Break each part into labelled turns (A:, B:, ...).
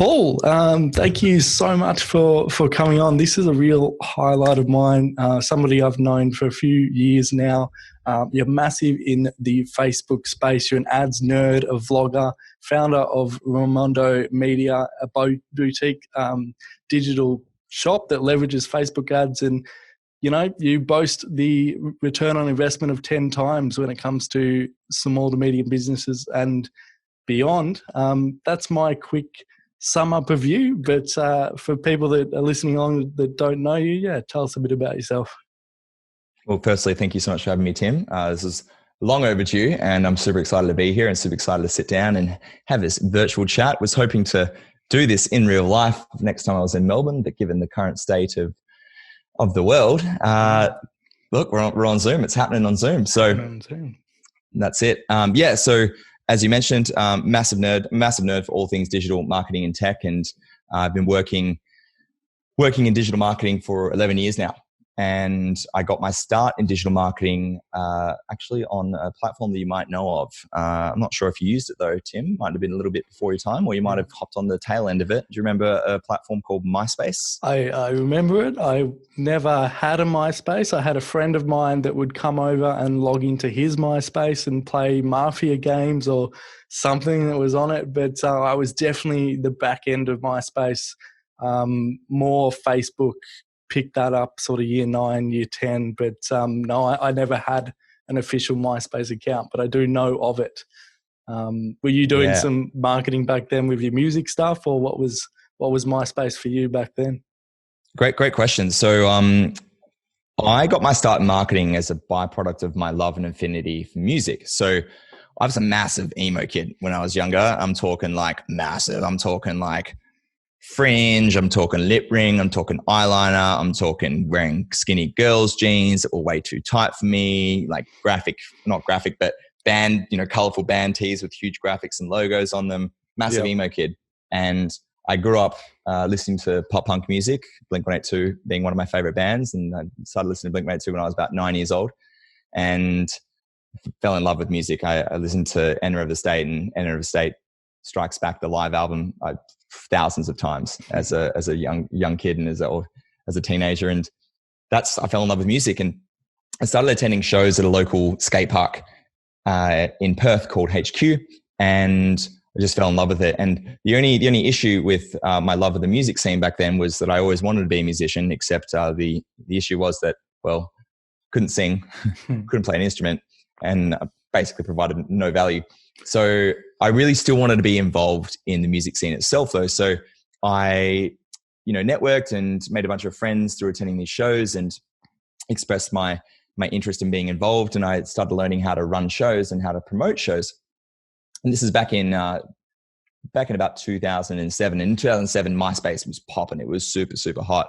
A: Paul, thank you so much for coming on. This is a real highlight of mine. Somebody I've known for a few years now. You're massive in the Facebook space. You're an ads nerd, a vlogger, founder of Ramondo Media, a boutique digital shop that leverages Facebook ads. And, you know, you boast the return on investment of 10 times when it comes to small to medium businesses and beyond. That's my quick sum up of you, but for people that are listening on that don't know you, tell us a bit about yourself.
B: Well, firstly, thank you so much for having me, Tim. This is long overdue, and I'm super excited to be here and super excited to sit down and have this virtual chat. Was hoping to do this in real life next time I was in Melbourne, but given the current state of the world, look, we're on Zoom. It's happening on Zoom, so that's it. So as you mentioned, massive nerd for all things digital marketing and tech, and I've been working in digital marketing for 11 years now. And I got my start in digital marketing actually on a platform that you might know of. I'm not sure if you used it though, Tim. Might have been a little bit before your time, or you might have hopped on the tail end of it. Do you remember a platform called MySpace?
A: I remember it. I never had a MySpace. I had a friend of mine that would come over and log into his MySpace and play Mafia games or something that was on it. But I was definitely the back end of MySpace, more Facebook. Picked that up sort of year 9, year 10, but no, I never had an official MySpace account, but I do know of it. Were you doing some marketing back then with your music stuff, or what was MySpace for you back then?
B: Great question. So I got my start in marketing as a byproduct of my love and affinity for music. So I was a massive emo kid when I was younger. I'm talking like massive. I'm talking like fringe, I'm talking lip ring, I'm talking eyeliner, I'm talking wearing skinny girls jeans that were way too tight for me, like not graphic, but band, colorful band tees with huge graphics and logos on them. Massive emo kid. And I grew up listening to pop punk music, Blink-182 being one of my favorite bands. And I started listening to Blink-182 when I was about 9 years old and fell in love with music. I listened to Enter of the State, and Enter of the State Strikes Back, the live album, thousands of times as a young kid and as a teenager. And I fell in love with music, and I started attending shows at a local skate park in Perth called HQ, and I just fell in love with it. And the only issue with my love of the music scene back then was that I always wanted to be a musician, except the issue was that, well, couldn't sing, couldn't play an instrument, and basically provided no value. So I really still wanted to be involved in the music scene itself though. So I, networked and made a bunch of friends through attending these shows and expressed my interest in being involved. And I started learning how to run shows and how to promote shows. And this is back in about 2007. In 2007, MySpace was popping. It was super, super hot.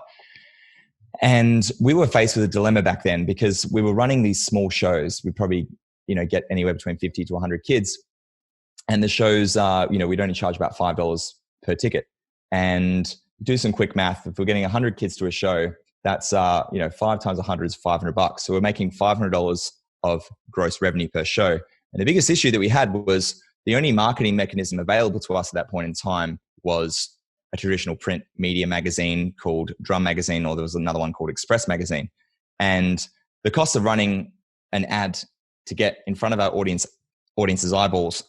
B: And we were faced with a dilemma back then because we were running these small shows. We probably, get anywhere between 50 to 100 kids. And the shows are, we'd only charge about $5 per ticket. And do some quick math. If we're getting 100 kids to a show, that's, 5 times 100 is $500. So we're making $500 of gross revenue per show. And the biggest issue that we had was the only marketing mechanism available to us at that point in time was a traditional print media magazine called Drum Magazine, or there was another one called Express Magazine. And the cost of running an ad to get in front of our audience's eyeballs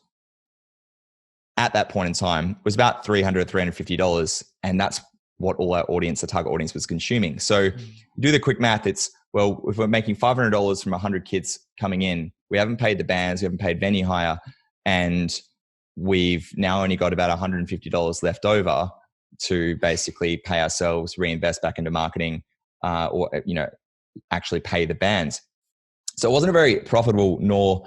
B: at that point in time was about $300, $350. And that's what all our target audience was consuming. So do the quick math. It's, well, if we're making $500 from 100 kids coming in, we haven't paid the bands, we haven't paid venue hire, and we've now only got about $150 left over to basically pay ourselves, reinvest back into marketing, or, actually pay the bands. So it wasn't a very profitable nor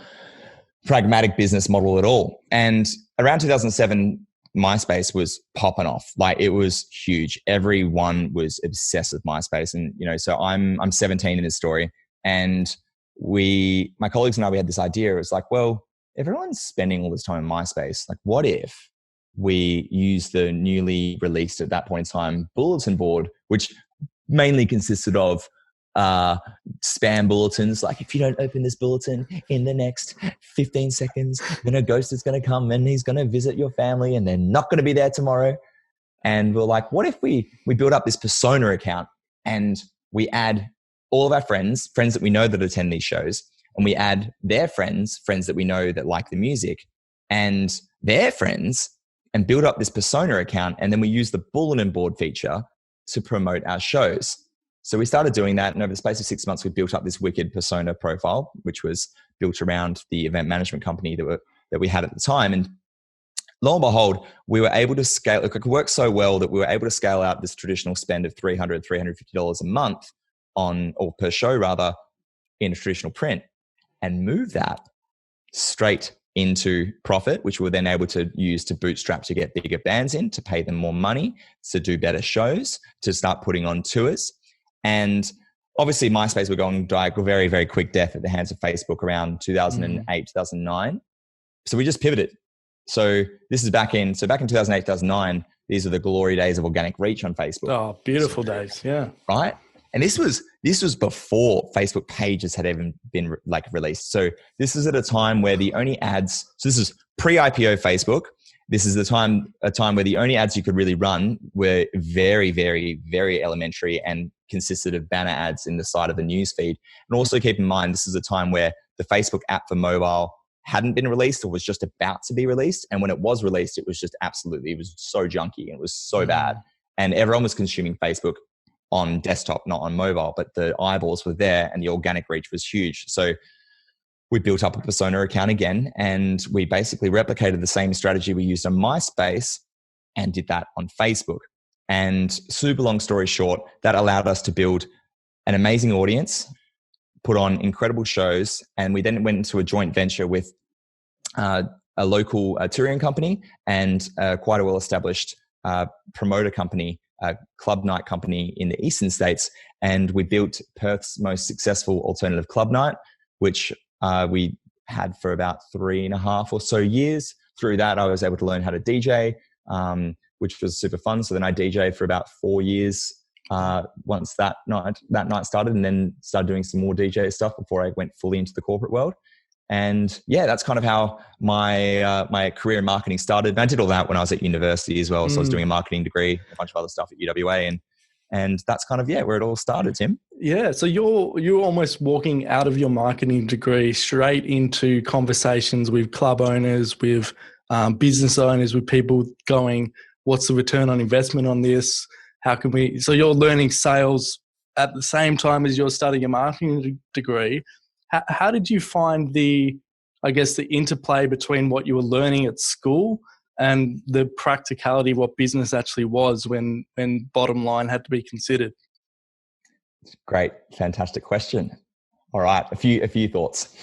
B: pragmatic business model at all. And around 2007, MySpace was popping off. Like, it was huge. Everyone was obsessed with MySpace. And, so I'm 17 in this story. And my colleagues and I, we had this idea. It was like, well, everyone's spending all this time on MySpace. Like, what if we use the newly released at that point in time bulletin board, which mainly consisted of spam bulletins, like, if you don't open this bulletin in the next 15 seconds, then a ghost is going to come and he's going to visit your family and they're not going to be there tomorrow. And we're like, what if we build up this persona account and we add all of our friends that we know that attend these shows, and we add their friends that we know that like the music, and their friends, and build up this persona account. And then we use the bulletin board feature to promote our shows. So we started doing that. And over the space of 6 months, we built up this wicked persona profile, which was built around the event management company that we had at the time. And lo and behold, we were able to scale. It worked so well that we were able to scale out this traditional spend of $300, $350 a month or per show rather, in a traditional print, and move that straight into profit, which we were then able to use to bootstrap to get bigger bands in, to pay them more money, to do better shows, to start putting on tours. And obviously MySpace were going like a very, very quick death at the hands of Facebook around 2008, 2009. So we just pivoted. So this is back in 2008, 2009, these are the glory days of organic reach on Facebook.
A: Oh, beautiful days. Yeah.
B: Right. And this was before Facebook pages had even been released. So this is at a time where the only ads, so this is pre-IPO Facebook. This is a time where the only ads you could really run were very, very, very elementary and consisted of banner ads in the side of the news feed. And also keep in mind, this is a time where the Facebook app for mobile hadn't been released or was just about to be released. And when it was released, it was just it was so junky and it was so bad. And everyone was consuming Facebook on desktop, not on mobile, but the eyeballs were there and the organic reach was huge. So we built up a persona account again, and we basically replicated the same strategy we used on MySpace and did that on Facebook. And super long story short, that allowed us to build an amazing audience, put on incredible shows, and we then went into a joint venture with a local touring company and quite a well-established promoter company, club night company in the eastern states. And we built Perth's most successful alternative club night, which we had for about 3.5 or so years. Through that, I was able to learn how to DJ, which was super fun. So then I DJed for about 4 years once that night started, and then started doing some more DJ stuff before I went fully into the corporate world. And yeah, that's kind of how my career in marketing started. And I did all that when I was at university as well. So I was doing a marketing degree, a bunch of other stuff at UWA, and that's kind of where it all started, Tim.
A: Yeah, so you're almost walking out of your marketing degree straight into conversations with club owners, with business owners, with people going, what's the return on investment on this? How can we? So you're learning sales at the same time as you're studying a marketing degree. How did you find the interplay between what you were learning at school and the practicality of what business actually was when bottom line had to be considered?
B: Great, fantastic question. All right, a few thoughts.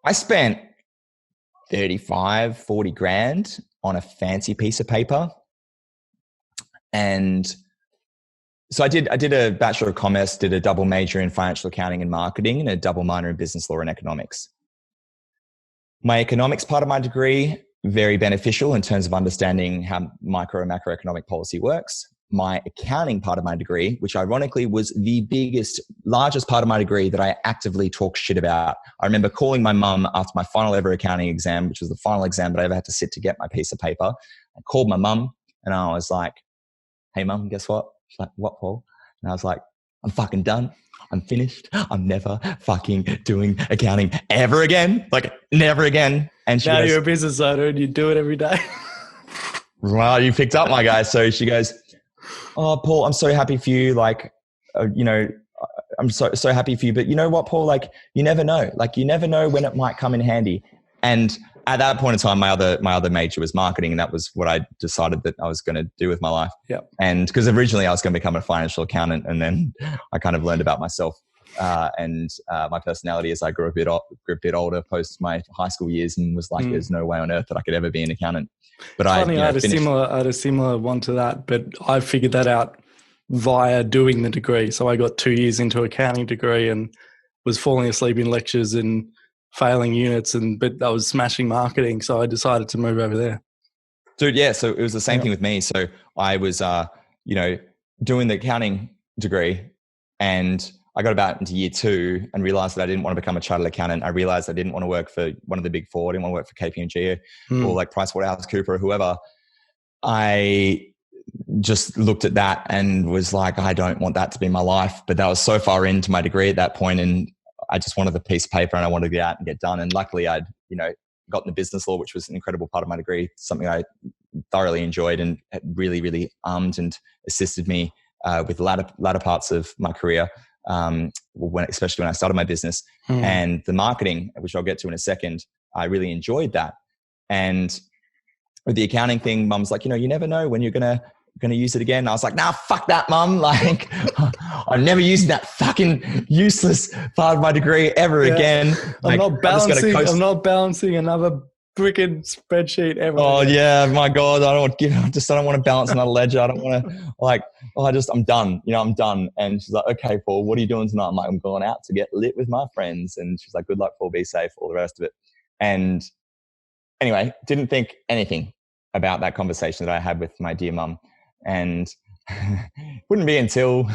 B: I spent 35-40 grand on a fancy piece of paper, and so I did a Bachelor of Commerce, did a double major in financial accounting and marketing, and a double minor in business law and economics. My economics part of my degree, very beneficial in terms of understanding how micro and macroeconomic policy works. My accounting part of my degree, which ironically was the largest part of my degree that I actively talk shit about. I remember calling my mum after my final ever accounting exam, which was the final exam that I ever had to sit to get my piece of paper. I called my mum and I was like, hey mum, guess what? She's like, what, Paul? And I was like, I'm fucking done. I'm finished. I'm never fucking doing accounting ever again. Like, never again. And she
A: now
B: goes,
A: you're a business owner and you do it every day.
B: Well, you picked up my guy. So she goes, oh, Paul, I'm so happy for you. Like, I'm so happy for you. But you know what, Paul? Like, you never know. Like, you never know when it might come in handy. And at that point in time, my other major was marketing, and that was what I decided that I was going to do with my life.
A: Yeah.
B: And because originally I was going to become a financial accountant, and then I kind of learned about myself and my personality as I grew a bit older post my high school years, and was like, there's no way on earth that I could ever be an accountant. But
A: I had a similar one to that, but I figured that out via doing the degree. So I got 2 years into accounting degree and was falling asleep in lectures and failing units, but I was smashing marketing. So I decided to move over there.
B: Dude, yeah. So it was the same thing with me. So I was, doing the accounting degree, and I got about into year 2 and realized that I didn't want to become a chartered accountant. I realized I didn't want to work for one of the big four. I didn't want to work for KPMG or like PricewaterhouseCoopers or whoever. I just looked at that and was like, I don't want that to be my life. But that was so far into my degree at that point, and I just wanted the piece of paper and I wanted to get out and get done. And luckily I'd, gotten the business law, which was an incredible part of my degree, something I thoroughly enjoyed and really, really armed and assisted me with the latter parts of my career, especially when I started my business. And the marketing, which I'll get to in a second, I really enjoyed that. And with the accounting thing, Mum's like, you never know when you're gonna use it again. I was like, nah, fuck that, Mum. Like, I'm never using that fucking useless part of my degree ever again.
A: I'm not balancing another freaking spreadsheet ever.
B: Oh yeah, my God, I don't want to balance another ledger. I don't want to I'm done. I'm done. And she's like, okay, Paul, what are you doing tonight? I'm like, I'm going out to get lit with my friends. And she's like, good luck, Paul, be safe, all the rest of it. And anyway, didn't think anything about that conversation that I had with my dear mum. And wouldn't be until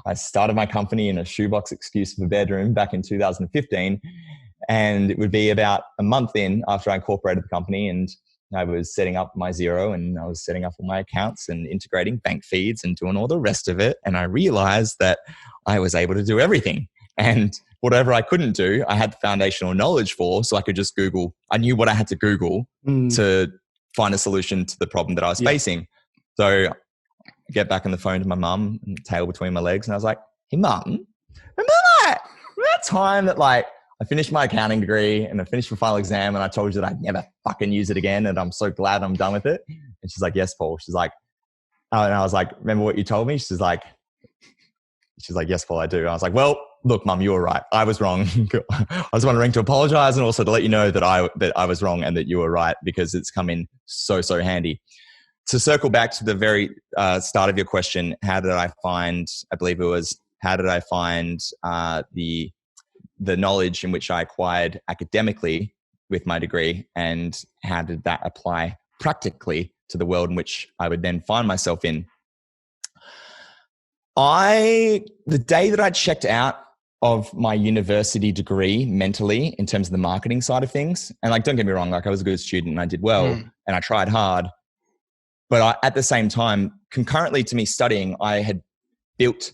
B: I started my company in a shoebox excuse for a bedroom back in 2015. And it would be about a month in after I incorporated the company, and I was setting up my Xero and I was setting up all my accounts and integrating bank feeds and doing all the rest of it. And I realized that I was able to do everything. And whatever I couldn't do, I had the foundational knowledge for, so I could just Google. I knew what I had to Google to find a solution to the problem that I was facing. So I get back on the phone to my mum, tail between my legs, and I was like, hey, Mum, remember that time that I finished my accounting degree and I finished my final exam and I told you that I'd never fucking use it again and I'm so glad I'm done with it? And she's like, yes, Paul. She's like, oh, and I was like, remember what you told me? She's like, yes, Paul, I do. And I was like, well, look, Mum, you were right. I was wrong. I was wondering to apologize and also to let you know that I was wrong and that you were right, because it's come in so handy. To circle back to the very start of your question, how did I find the knowledge in which I acquired academically with my degree, and how did that apply practically to the world in which I would then find myself in? The day that I checked out of my university degree mentally in terms of the marketing side of things, and don't get me wrong, I was a good student and I did well and I tried hard, but at the same time, concurrently to me studying, I had built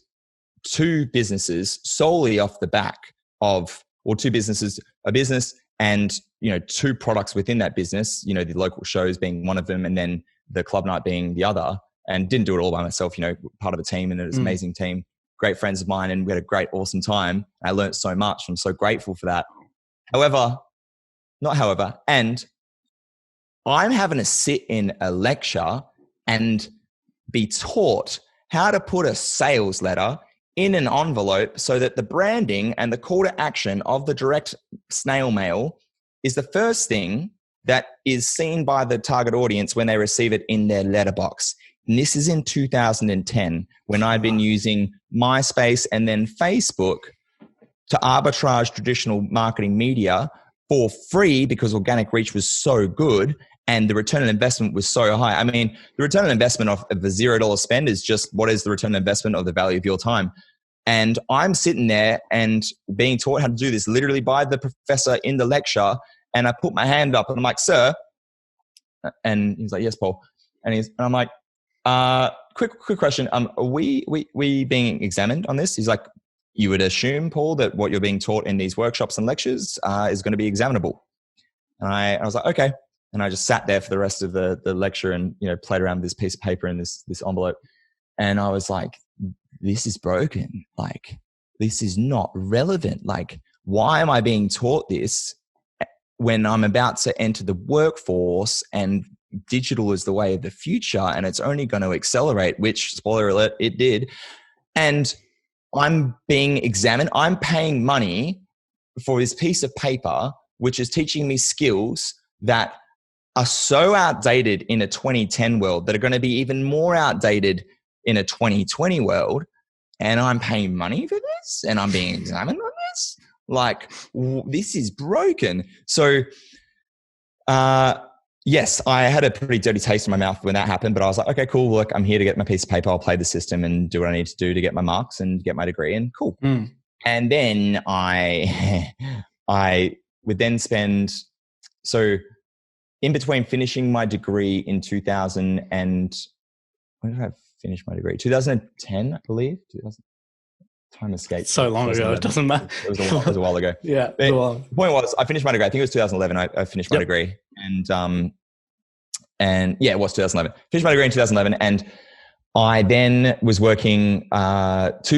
B: 2 businesses solely off the back of, or 2 businesses, a business and, 2 products within that business, the local shows being one of them and then the club night being the other, and didn't do it all by myself, part of a team, and it was an amazing team, great friends of mine, and we had a great, awesome time. I learned so much. I'm so grateful for that. And I'm having to sit in a lecture and be taught how to put a sales letter in an envelope so that the branding and the call to action of the direct snail mail is the first thing that is seen by the target audience when they receive it in their letterbox. And this is in 2010, when I'd been using MySpace and then Facebook to arbitrage traditional marketing media for free because organic reach was so good and the return on investment was so high. I mean, the return on investment of the $0 spend is just what is the return on investment of the value of your time. And I'm sitting there and being taught how to do this literally by the professor in the lecture. And I put my hand up and I'm like, sir. And he's like, yes, Paul. And I'm like, quick question. Are we being examined on this? He's like, you would assume, Paul, that what you're being taught in these workshops and lectures is going to be examinable. And I was like, okay. And I just sat there for the rest of the lecture and, played around with this piece of paper and this envelope. And I was like, this is broken. This is not relevant. Why am I being taught this when I'm about to enter the workforce and digital is the way of the future and it's only going to accelerate, which, spoiler alert, it did. And I'm being examined. I'm paying money for this piece of paper, which is teaching me skills that are so outdated in a 2010 world that are going to be even more outdated in a 2020 world. And I'm paying money for this and I'm being examined on this. This is broken. So, yes, I had a pretty dirty taste in my mouth when that happened, but I was like, okay, cool. Look, I'm here to get my piece of paper. I'll play the system and do what I need to do to get my marks and get my degree, and cool. And then I would then spend, so in between finishing my degree in 2000 and, when did I finish my degree? 2010, I believe. Time escapes.
A: So long ago, it doesn't matter.
B: It was a while ago.
A: Yeah.
B: The point was, I finished my degree. I think it was 2011. I finished my degree, and yeah, it was 2011. Finished my degree in 2011, and I then was working 2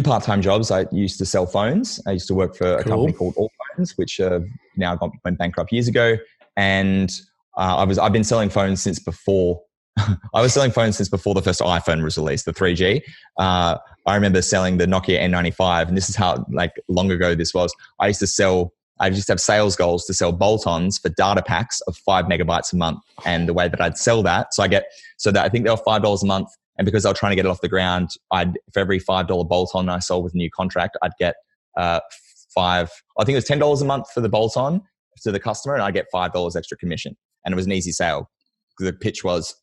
B: part-time jobs. I used to sell phones. I used to work for a company called All Phones, which now went bankrupt years ago. And I've been selling phones since before. I was selling phones since before the first iPhone was released, the 3G. I remember selling the Nokia N95, and this is how long ago this was. I used to have sales goals to sell bolt-ons for data packs of 5 megabytes a month. And the way that I'd sell that, I think they were $5 a month. And because I was trying to get it off the ground, for every $5 bolt-on I sold with a new contract, I'd get I think it was $10 a month for the bolt-on to the customer, and I'd get $5 extra commission. And it was an easy sale. The pitch was,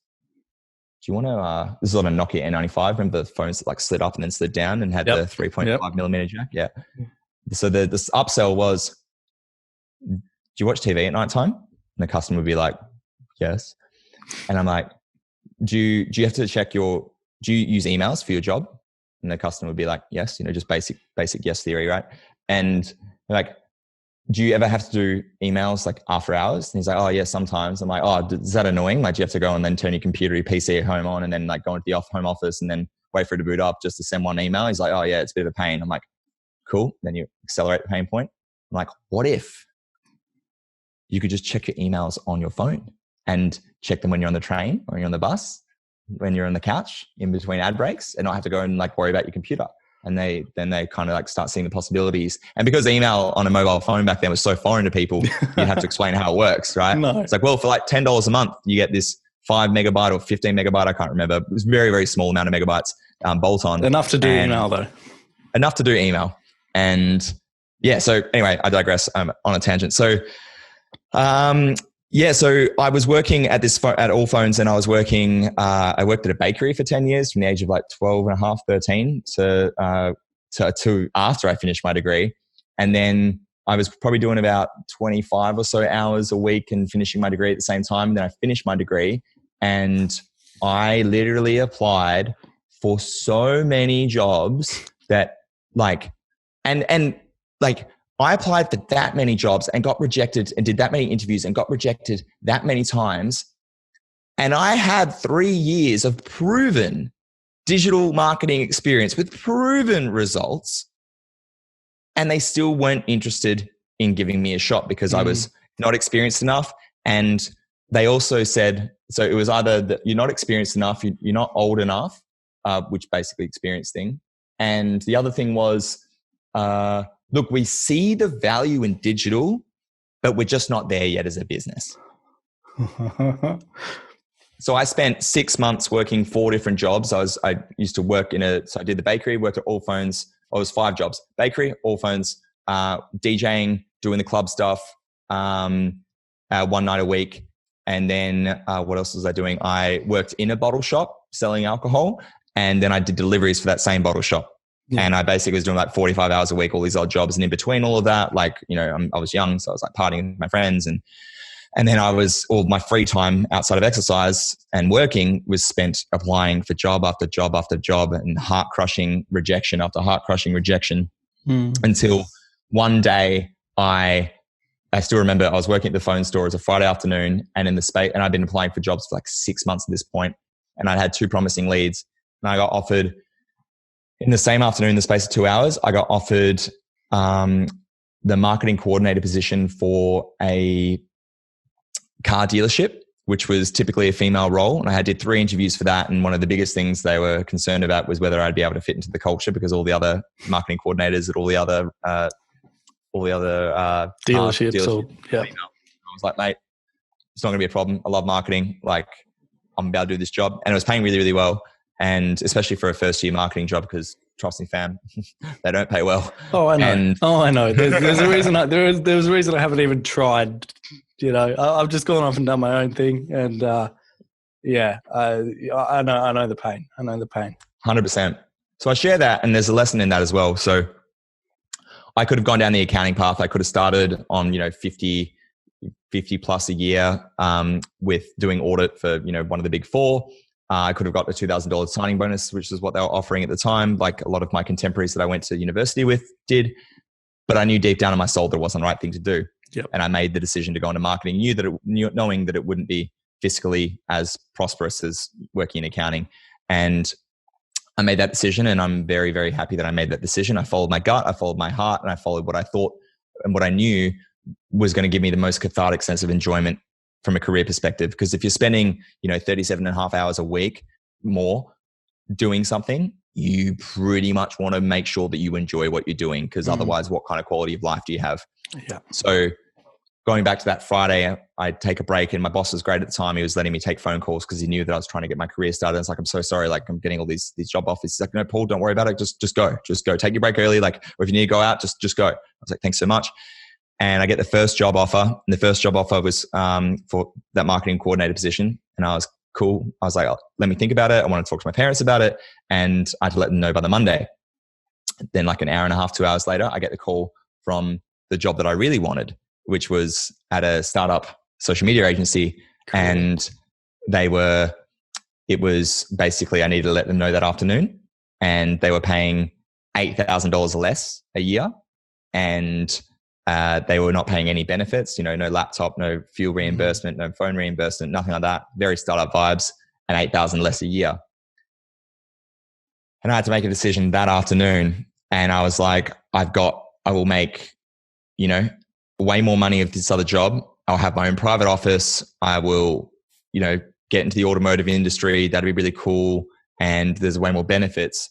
B: do you want to, this is on a Nokia N95. Remember the phones that slid up and then slid down and had the 3.5 millimeter jack? Yeah. So this upsell was, do you watch TV at night time? And the customer would be like, yes. And I'm like, do you have to check do you use emails for your job? And the customer would be like, yes, just basic yes theory, right? And like, do you ever have to do emails after hours? And he's like, oh yeah, sometimes. I'm like, oh, is that annoying? Do you have to go and then turn your computer, your PC at home on, and then go into the home office and then wait for it to boot up just to send one email? He's like, oh yeah, it's a bit of a pain. I'm like, cool. Then you accelerate the pain point. I'm like, what if you could just check your emails on your phone and check them when you're on the train or you're on the bus, when you're on the couch in between ad breaks, and not have to go and worry about your computer? And they kind of start seeing the possibilities. And because email on a mobile phone back then was so foreign to people, you have to explain how it works, right?
A: No.
B: It's well, for $10 a month, you get this 5 megabyte or 15 megabyte, I can't remember. It was very, very small amount of megabytes bolt on.
A: Enough to do email though.
B: Enough to do email. And yeah, so anyway, I digress. I'm on a tangent. So so I was working at All Phones, and I was working, I worked at a bakery for 10 years from the age of 12 and a half, 13 to after I finished my degree. And then I was probably doing about 25 or so hours a week and finishing my degree at the same time. And then I finished my degree, and I literally applied for so many jobs that I applied for that many jobs and got rejected, and did that many interviews and got rejected that many times. And I had 3 years of proven digital marketing experience with proven results, and they still weren't interested in giving me a shot because I was not experienced enough. And they also said, so it was either that you're not experienced enough, you're not old enough, which basically experience thing. And the other thing was, look, we see the value in digital, but we're just not there yet as a business. So I spent 6 months working 4 different jobs. I used to work so I did the bakery, worked at All Phones. I was 5 jobs: bakery, All Phones, DJing, doing the club stuff, 1 night a week. And then what else was I doing? I worked in a bottle shop selling alcohol, and then I did deliveries for that same bottle shop. Yeah. And I basically was doing 45 hours a week, all these odd jobs. And in between all of that, I was young, so I was partying with my friends. And then all my free time outside of exercise and working was spent applying for job after job after job, and heart-crushing rejection after heart-crushing rejection, until one day I still remember I was working at the phone store. It was a Friday afternoon, and and I'd been applying for jobs for 6 months at this point, and I had 2 promising leads, and I got offered. In the same afternoon, in the space of 2 hours, I got offered the marketing coordinator position for a car dealership, which was typically a female role. And I did 3 interviews for that. And one of the biggest things they were concerned about was whether I'd be able to fit into the culture, because all the other marketing coordinators at all the other
A: dealerships.
B: I was like, mate, it's not going to be a problem. I love marketing. I'm about to do this job. And it was paying really, really well. And especially for a first year marketing job, because trust me, fam, they don't pay well.
A: Oh, I know.
B: And
A: I know. There's a reason. There's a reason I haven't even tried. You know, I've just gone off and done my own thing, and yeah, I know the pain. I know the pain.
B: 100%. So I share that, and there's a lesson in that as well. So I could have gone down the accounting path. I could have started on 50 plus a year with doing audit for one of the big four. I could have got the $2,000 signing bonus, which is what they were offering at the time, like a lot of my contemporaries that I went to university with did. But I knew deep down in my soul that it wasn't the right thing to do.
A: Yep.
B: And I made the decision to go into marketing, knowing that it wouldn't be fiscally as prosperous as working in accounting. And I made that decision, and I'm very, very happy that I made that decision. I followed my gut, I followed my heart, and I followed what I thought and what I knew was going to give me the most cathartic sense of enjoyment from a career perspective. Because if you're spending 37 and a half hours a week more doing something, you pretty much want to make sure that you enjoy what you're doing, because otherwise what kind of quality of life do you have?
A: Yeah.
B: So going back to that Friday, I take a break, and my boss was great at the time. He was letting me take phone calls because he knew that I was trying to get my career started. It's like, I'm so sorry. Like, I'm getting all these job offers. He's like, no, Paul, don't worry about it. Just go. Take your break early. Like, or if you need to go out, just go. I was like, thanks so much. And I get the first job offer. And the first job offer was for that marketing coordinator position. And I was cool. I was like, let me think about it. I want to talk to my parents about it. And I had to let them know by the Monday. Then like an hour and a half, 2 hours later, I get the call from the job that I really wanted, which was at a startup social media agency. Cool. And it was basically, I needed to let them know that afternoon, and they were paying $8,000 less a year. And they were not paying any benefits, no laptop, no fuel reimbursement, no phone reimbursement, nothing like that. Very startup vibes, and $8,000 less a year. And I had to make a decision that afternoon. And I was like, I will make, way more money of this other job. I'll have my own private office. I will, get into the automotive industry. That'd be really cool. And there's way more benefits.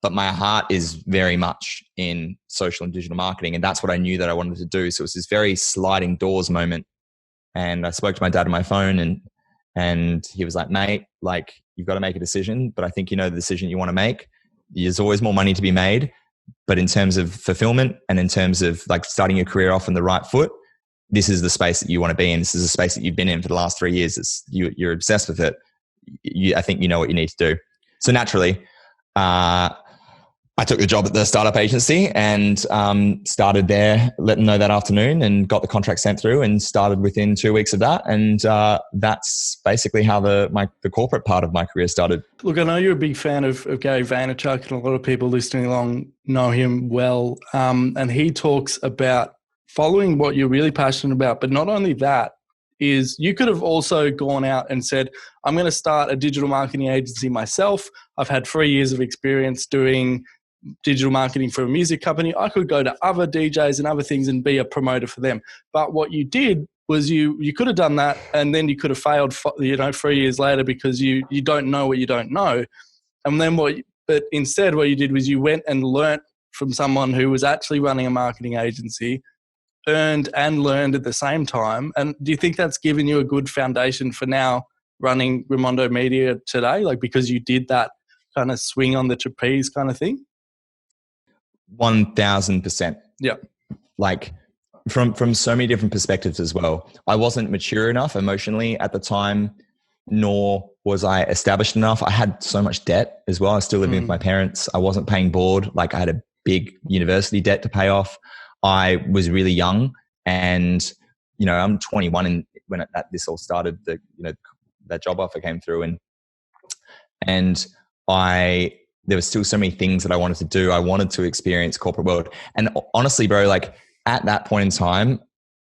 B: But my heart is very much in social and digital marketing. And that's what I knew that I wanted to do. So it was this very sliding doors moment. And I spoke to my dad on my phone, and he was like, mate, like, you've got to make a decision, but I think the decision you want to make. There's always more money to be made. But in terms of fulfillment and in terms of like starting your career off on the right foot, this is the space that you want to be in. This is the space that you've been in for the last 3 years. You're obsessed with it. I think you know what you need to do. So naturally, I took the job at the startup agency and started there, let them know that afternoon, and got the contract sent through and started within 2 weeks of that. And that's basically how the corporate part of my career started.
A: Look, I know you're a big fan of Gary Vaynerchuk, and a lot of people listening along know him well. And he talks about following what you're really passionate about. But not only that, is you could have also gone out and said, I'm going to start a digital marketing agency myself. I've had 3 years of experience doing digital marketing for a music company. I could go to other DJs and other things and be a promoter for them. But what you did was you could have done that, and then you could have failed 3 years later because you don't know what you don't know. And then but instead what you did was you went and learnt from someone who was actually running a marketing agency, earned and learned at the same time. And do you think that's given you a good foundation for now running Ramondo Media today? Like, because you did that kind of swing on the trapeze kind of thing?
B: 1000%.
A: Yeah.
B: Like from so many different perspectives as well. I wasn't mature enough emotionally at the time, nor was I established enough. I had so much debt as well. I was still living with my parents. I wasn't paying board. Like, I had a big university debt to pay off. I was really young, and I'm 21 when this all started. That job offer came through, and there were still so many things that I wanted to do. I wanted to experience corporate world. And honestly, bro, like at that point in time,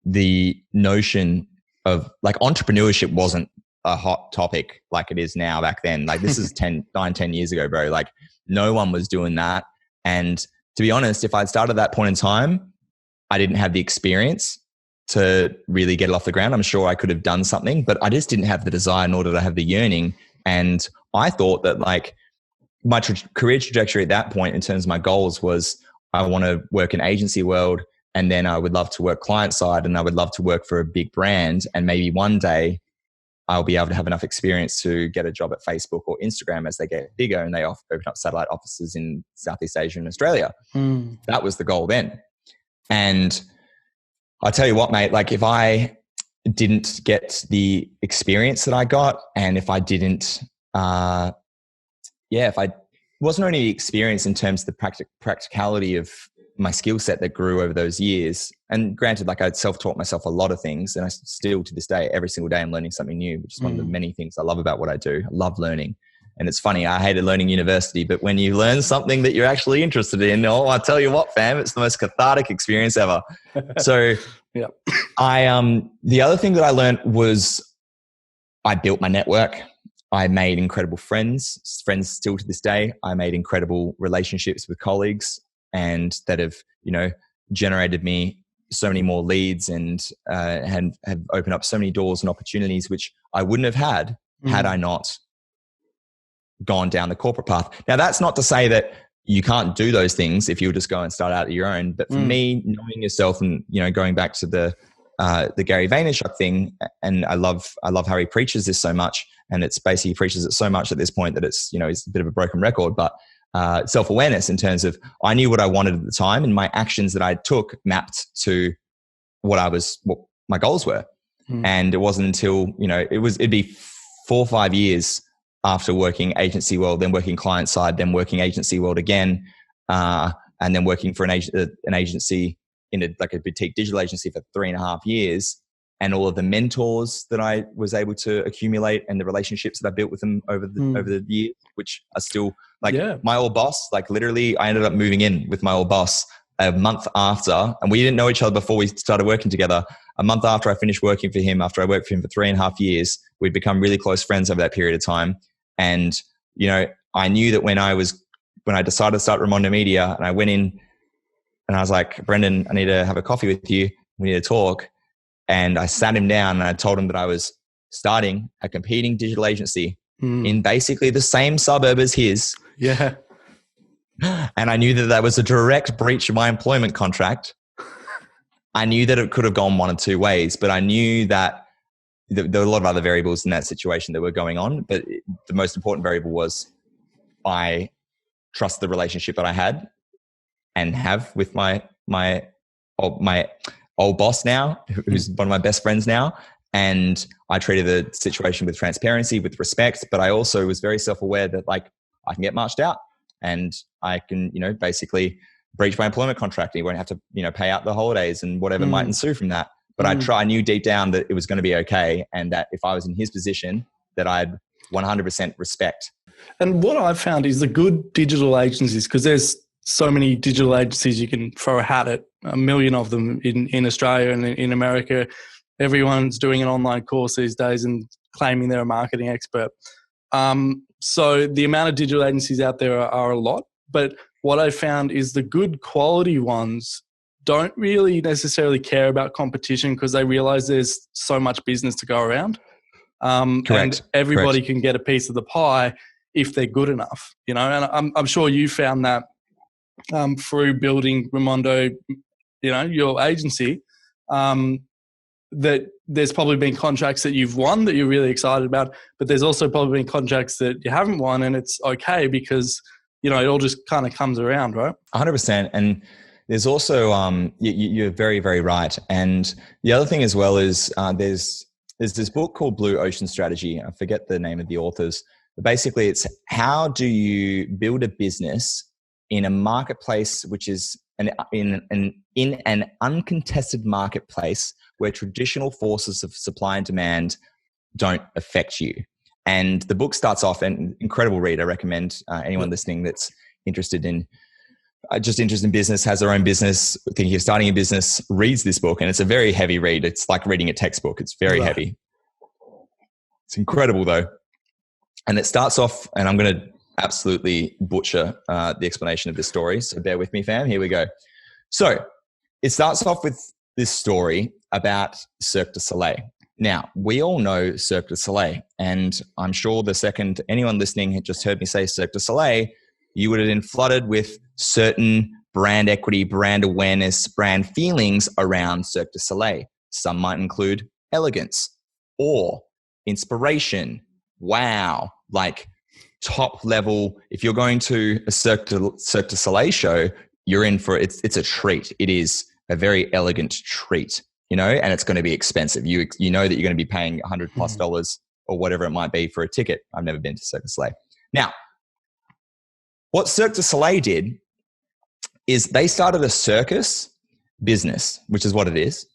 B: the notion of like entrepreneurship wasn't a hot topic like it is now back then. Like, this is 10 years ago, bro. Like, no one was doing that. And to be honest, if I'd started at that point in time, I didn't have the experience to really get it off the ground. I'm sure I could have done something, but I just didn't have the desire, nor did I have the yearning. And I thought that like, my career trajectory at that point in terms of my goals was, I want to work in agency world, and then I would love to work client side, and I would love to work for a big brand, and maybe one day I'll be able to have enough experience to get a job at Facebook or Instagram as they get bigger and they open up satellite offices in Southeast Asia and Australia. That was the goal then. And I tell you what, mate, like if I didn't get the experience that I got, and if I didn't, if I wasn't only experience in terms of the practicality of my skill set that grew over those years. And granted, like I'd self-taught myself a lot of things, and I still to this day, every single day I'm learning something new, which is one of the many things I love about what I do. I love learning. And it's funny, I hated learning university, but when you learn something that you're actually interested in, oh, I tell you what, fam, it's the most cathartic experience ever. So
A: yeah,
B: the other thing that I learned was I built my network. I made incredible friends still to this day. I made incredible relationships with colleagues, and that have, generated me so many more leads and have opened up so many doors and opportunities, which I wouldn't have had I not gone down the corporate path. Now, that's not to say that you can't do those things if you just go and start out at your own. But for me, knowing yourself and, going back to the Gary Vaynerchuk thing, and I love how he preaches this so much, and it's basically he preaches it so much at this point that it's, it's a bit of a broken record, but self-awareness in terms of I knew what I wanted at the time, and my actions that I took mapped to what my goals were. And it wasn't until, it'd be 4 or 5 years after working agency world, then working client side, then working agency world again, and then working for an agency in a boutique digital agency for 3.5 years, and all of the mentors that I was able to accumulate and the relationships that I built with them over the years, which are still my old boss. Like literally, I ended up moving in with my old boss a month after, and we didn't know each other before we started working together. A month after I finished working for him, after I worked for him for 3.5 years, we'd become really close friends over that period of time. And, I knew that when I decided to start Ramondo Media, and I went in and I was like, Brendan, I need to have a coffee with you. We need to talk. And I sat him down and I told him that I was starting a competing digital agency in basically the same suburb as his.
A: Yeah.
B: And I knew that was a direct breach of my employment contract. I knew that it could have gone one of two ways, but I knew that there were a lot of other variables in that situation that were going on. But the most important variable was I trust the relationship that I had and have with my old boss now, who's one of my best friends now. And I treated the situation with transparency, with respect, but I also was very self-aware that I can get marched out and I can, basically breach my employment contract. You won't have to, pay out the holidays and whatever might ensue from that. But I knew deep down that it was going to be okay. And that if I was in his position, that I'd 100% respect.
A: And what I've found is the good digital agencies, because there's so many digital agencies you can throw a hat at, a million of them in Australia and in America. Everyone's doing an online course these days and claiming they're a marketing expert. So the amount of digital agencies out there are a lot. But what I found is the good quality ones don't really necessarily care about competition because they realize there's so much business to go around.
B: Correct.
A: And everybody can get a piece of the pie if they're good enough, and I'm sure you found that through building Ramondo, your agency, that there's probably been contracts that you've won that you're really excited about, but there's also probably been contracts that you haven't won, and it's okay because, it all just kind of comes around, right?
B: 100%. And there's also, you're very, very right. And the other thing as well is there's this book called Blue Ocean Strategy. I forget the name of the authors, but basically it's how do you build a business in a marketplace which is in an uncontested marketplace where traditional forces of supply and demand don't affect you. And the book starts off, an incredible read. I recommend anyone listening that's interested in business, has their own business, thinking of starting a business, reads this book. And it's a very heavy read. It's like reading a textbook. It's very heavy. It's incredible though. And it starts off, and I'm going to absolutely butcher the explanation of this story. So bear with me, fam. Here we go. So it starts off with this story about Cirque du Soleil. Now, we all know Cirque du Soleil, and I'm sure the second anyone listening had just heard me say Cirque du Soleil, you would have been flooded with certain brand equity, brand awareness, brand feelings around Cirque du Soleil. Some might include elegance, awe, inspiration, wow, like top level. If you're going to a Cirque du Soleil show, you're in for it's a treat. It is a very elegant treat, you know, and it's going to be expensive. You know that you're going to be paying $100+ or whatever it might be for a ticket. I've never been to Cirque du Soleil. Now, what Cirque du Soleil did is they started a circus business, which is what it is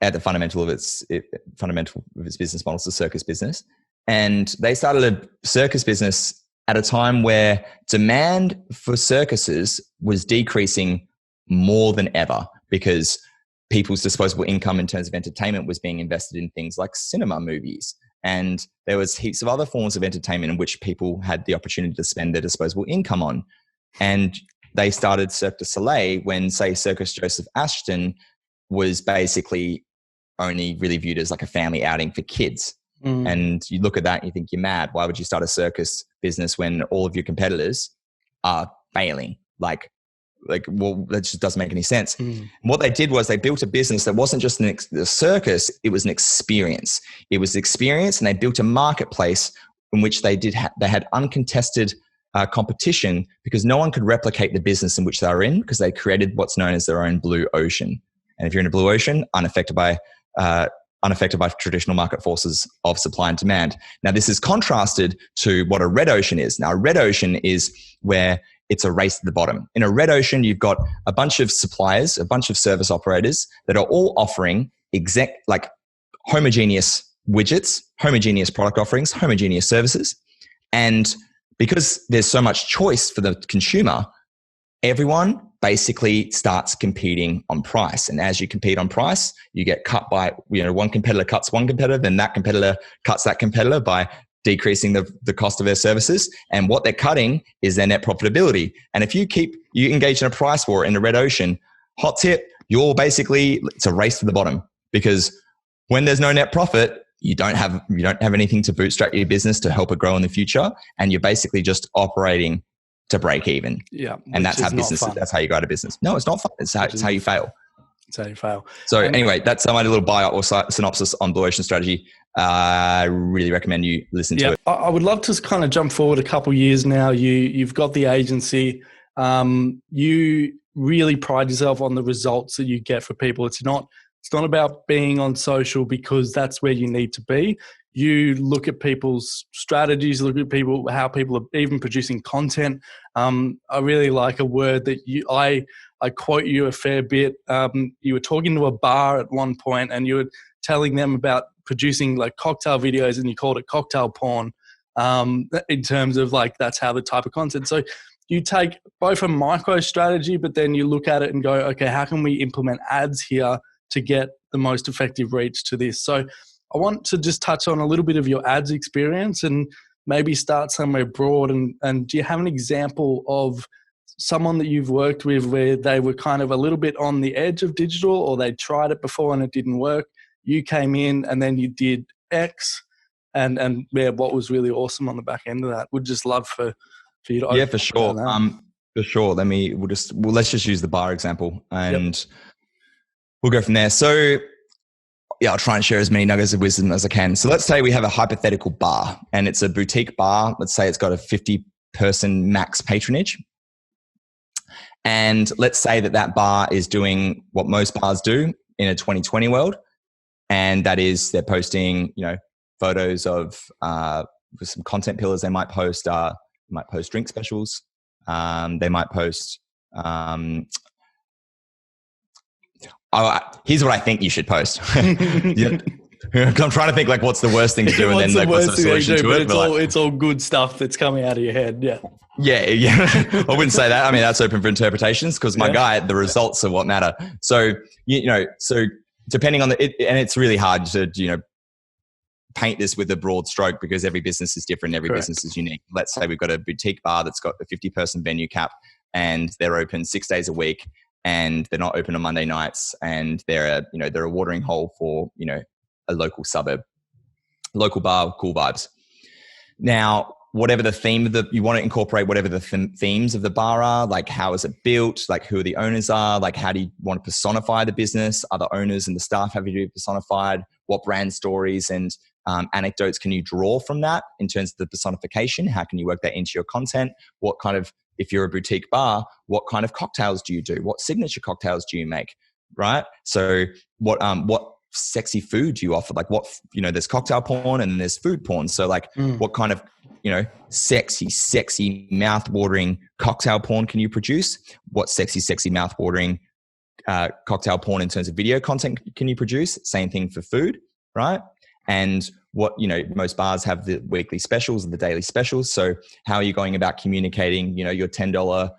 B: at the fundamental of its business model, it's a circus business. And they started a circus business at a time where demand for circuses was decreasing more than ever because people's disposable income in terms of entertainment was being invested in things like cinema movies. And there was heaps of other forms of entertainment in which people had the opportunity to spend their disposable income on. And they started Cirque du Soleil when, say, Circus Joseph Ashton was basically only really viewed as like a family outing for kids. And you look at that and you think you're mad. Why would you start a circus business when all of your competitors are failing? Like, well, that just doesn't make any sense. And what they did was they built a business that wasn't just a circus, it was an experience. It was experience, and they built a marketplace in which they had uncontested competition because no one could replicate the business in which they were in because they created what's known as their own blue ocean. And if you're in a blue ocean, unaffected by traditional market forces of supply and demand. Now, this is contrasted to what a red ocean is. Now, a red ocean is where it's a race to the bottom. In a red ocean, you've got a bunch of suppliers, a bunch of service operators that are all offering homogeneous widgets, homogeneous product offerings, homogeneous services. And because there's so much choice for the consumer, everyone basically starts competing on price. And as you compete on price, you get cut by, one competitor cuts one competitor, then that competitor cuts that competitor by decreasing the cost of their services. And what they're cutting is their net profitability. And if you engage in a price war in the red ocean, hot tip, it's a race to the bottom, because when there's no net profit, you don't have anything to bootstrap your business to help it grow in the future. And you're basically just operating to break even.
A: Yeah.
B: And that's how you go out of business. No, it's not fun. It's how you fail.
A: It's how you fail.
B: So anyway, that's my little bio or synopsis on Blue Ocean Strategy. I really recommend you listen to it.
A: I would love to kind of jump forward a couple of years now. You've got the agency. You really pride yourself on the results that you get for people. It's not about being on social because that's where you need to be. You look at people's strategies, look at how people are even producing content. I really like a word that I quote you a fair bit. You were talking to a bar at one point and you were telling them about producing like cocktail videos, and you called it cocktail porn, in terms of like, that's how the type of content. So you take both a micro strategy, but then you look at it and go, okay, how can we implement ads here to get the most effective reach to this? So I want to just touch on a little bit of your ads experience and maybe start somewhere broad. And do you have an example of someone that you've worked with where they were kind of a little bit on the edge of digital, or they tried it before and it didn't work? You came in and then you did X, and what was really awesome on the back end of that? Would just love for you to.
B: Yeah, for sure. For sure. Let's just use the bar example, and we'll go from there. So I'll try and share as many nuggets of wisdom as I can. So let's say we have a hypothetical bar, and it's a boutique bar. Let's say it's got a 50-person max patronage. And let's say that bar is doing what most bars do in a 2020 world. And that is, they're posting, photos of with some content pillars. They might post drink specials. They might post. Here's what I think you should post. I'm trying to think like what's the worst thing to do, and then like what's the solution to it.
A: It's all good stuff that's coming out of your head. Yeah.
B: Yeah. I wouldn't say that. I mean, that's open for interpretations because my guy, the results are what matter. So so depending on and it's really hard to paint this with a broad stroke because every business is different. Every business is unique. Let's say we've got a boutique bar that's got a 50-person venue cap, and they're open 6 days a week, and they're not open on Monday nights, and they're a watering hole for a local suburb, local bar, cool vibes. Now, whatever the theme you want to incorporate whatever the themes of the bar are, like how is it built, like who the owners are, like how do you want to personify the business, are the owners and the staff having to be personified, what brand stories and anecdotes can you draw from that in terms of the personification? How can you work that into your content? What kind of, if you're a boutique bar, what kind of cocktails do you do? What signature cocktails do you make? Right? So what sexy food do you offer? Like what, there's cocktail porn and there's food porn. So like what kind of, sexy mouth-watering cocktail porn can you produce? What sexy mouth-watering cocktail porn in terms of video content can you produce? Same thing for food, right? And what, most bars have the weekly specials and the daily specials. So how are you going about communicating, your $10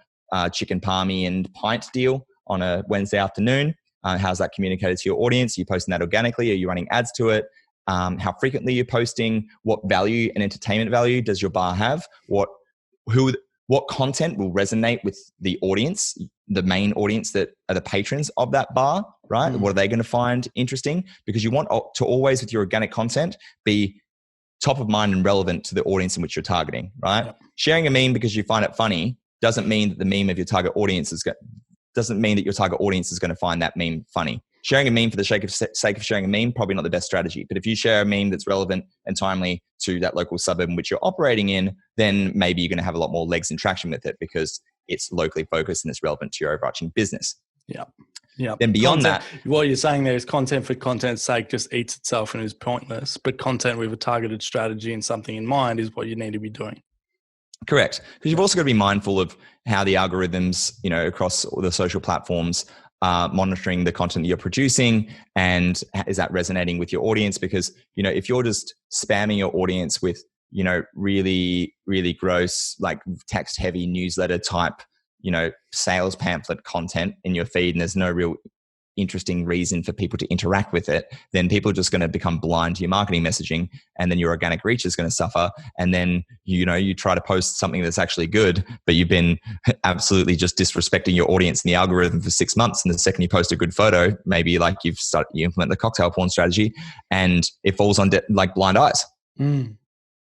B: chicken palmy and pint deal on a Wednesday afternoon? How's that communicated to your audience? Are you posting that organically? Are you running ads to it? How frequently you're posting? What value and entertainment value does your bar have? What content will resonate with the audience, the main audience that are the patrons of that bar, right? What are they going to find interesting? Because you want to always, with your organic content, be top of mind and relevant to the audience in which you're targeting, right? Yep. Sharing a meme because you find it funny doesn't mean that the meme of your target audience doesn't mean that your target audience is going to find that meme funny. Sharing a meme for the sake of sharing a meme, probably not the best strategy. But if you share a meme that's relevant and timely to that local suburb in which you're operating in, then maybe you're going to have a lot more legs and traction with it because it's locally focused and it's relevant to your overarching business.
A: Yeah. Yeah.
B: Then beyond
A: that, what you're saying there is content for content's sake just eats itself and is pointless. But content with a targeted strategy and something in mind is what you need to be doing.
B: Correct. Because you've also got to be mindful of how the algorithms, across all the social platforms are monitoring the content that you're producing, and is that resonating with your audience? Because, if you're just spamming your audience with, really, really gross, like text heavy newsletter type, sales pamphlet content in your feed, and there's no real interesting reason for people to interact with it, then people are just going to become blind to your marketing messaging, and then your organic reach is going to suffer. And then, you try to post something that's actually good, but you've been absolutely just disrespecting your audience and the algorithm for 6 months. And the second you post a good photo, maybe like you implement the cocktail porn strategy, and it falls on like blind eyes.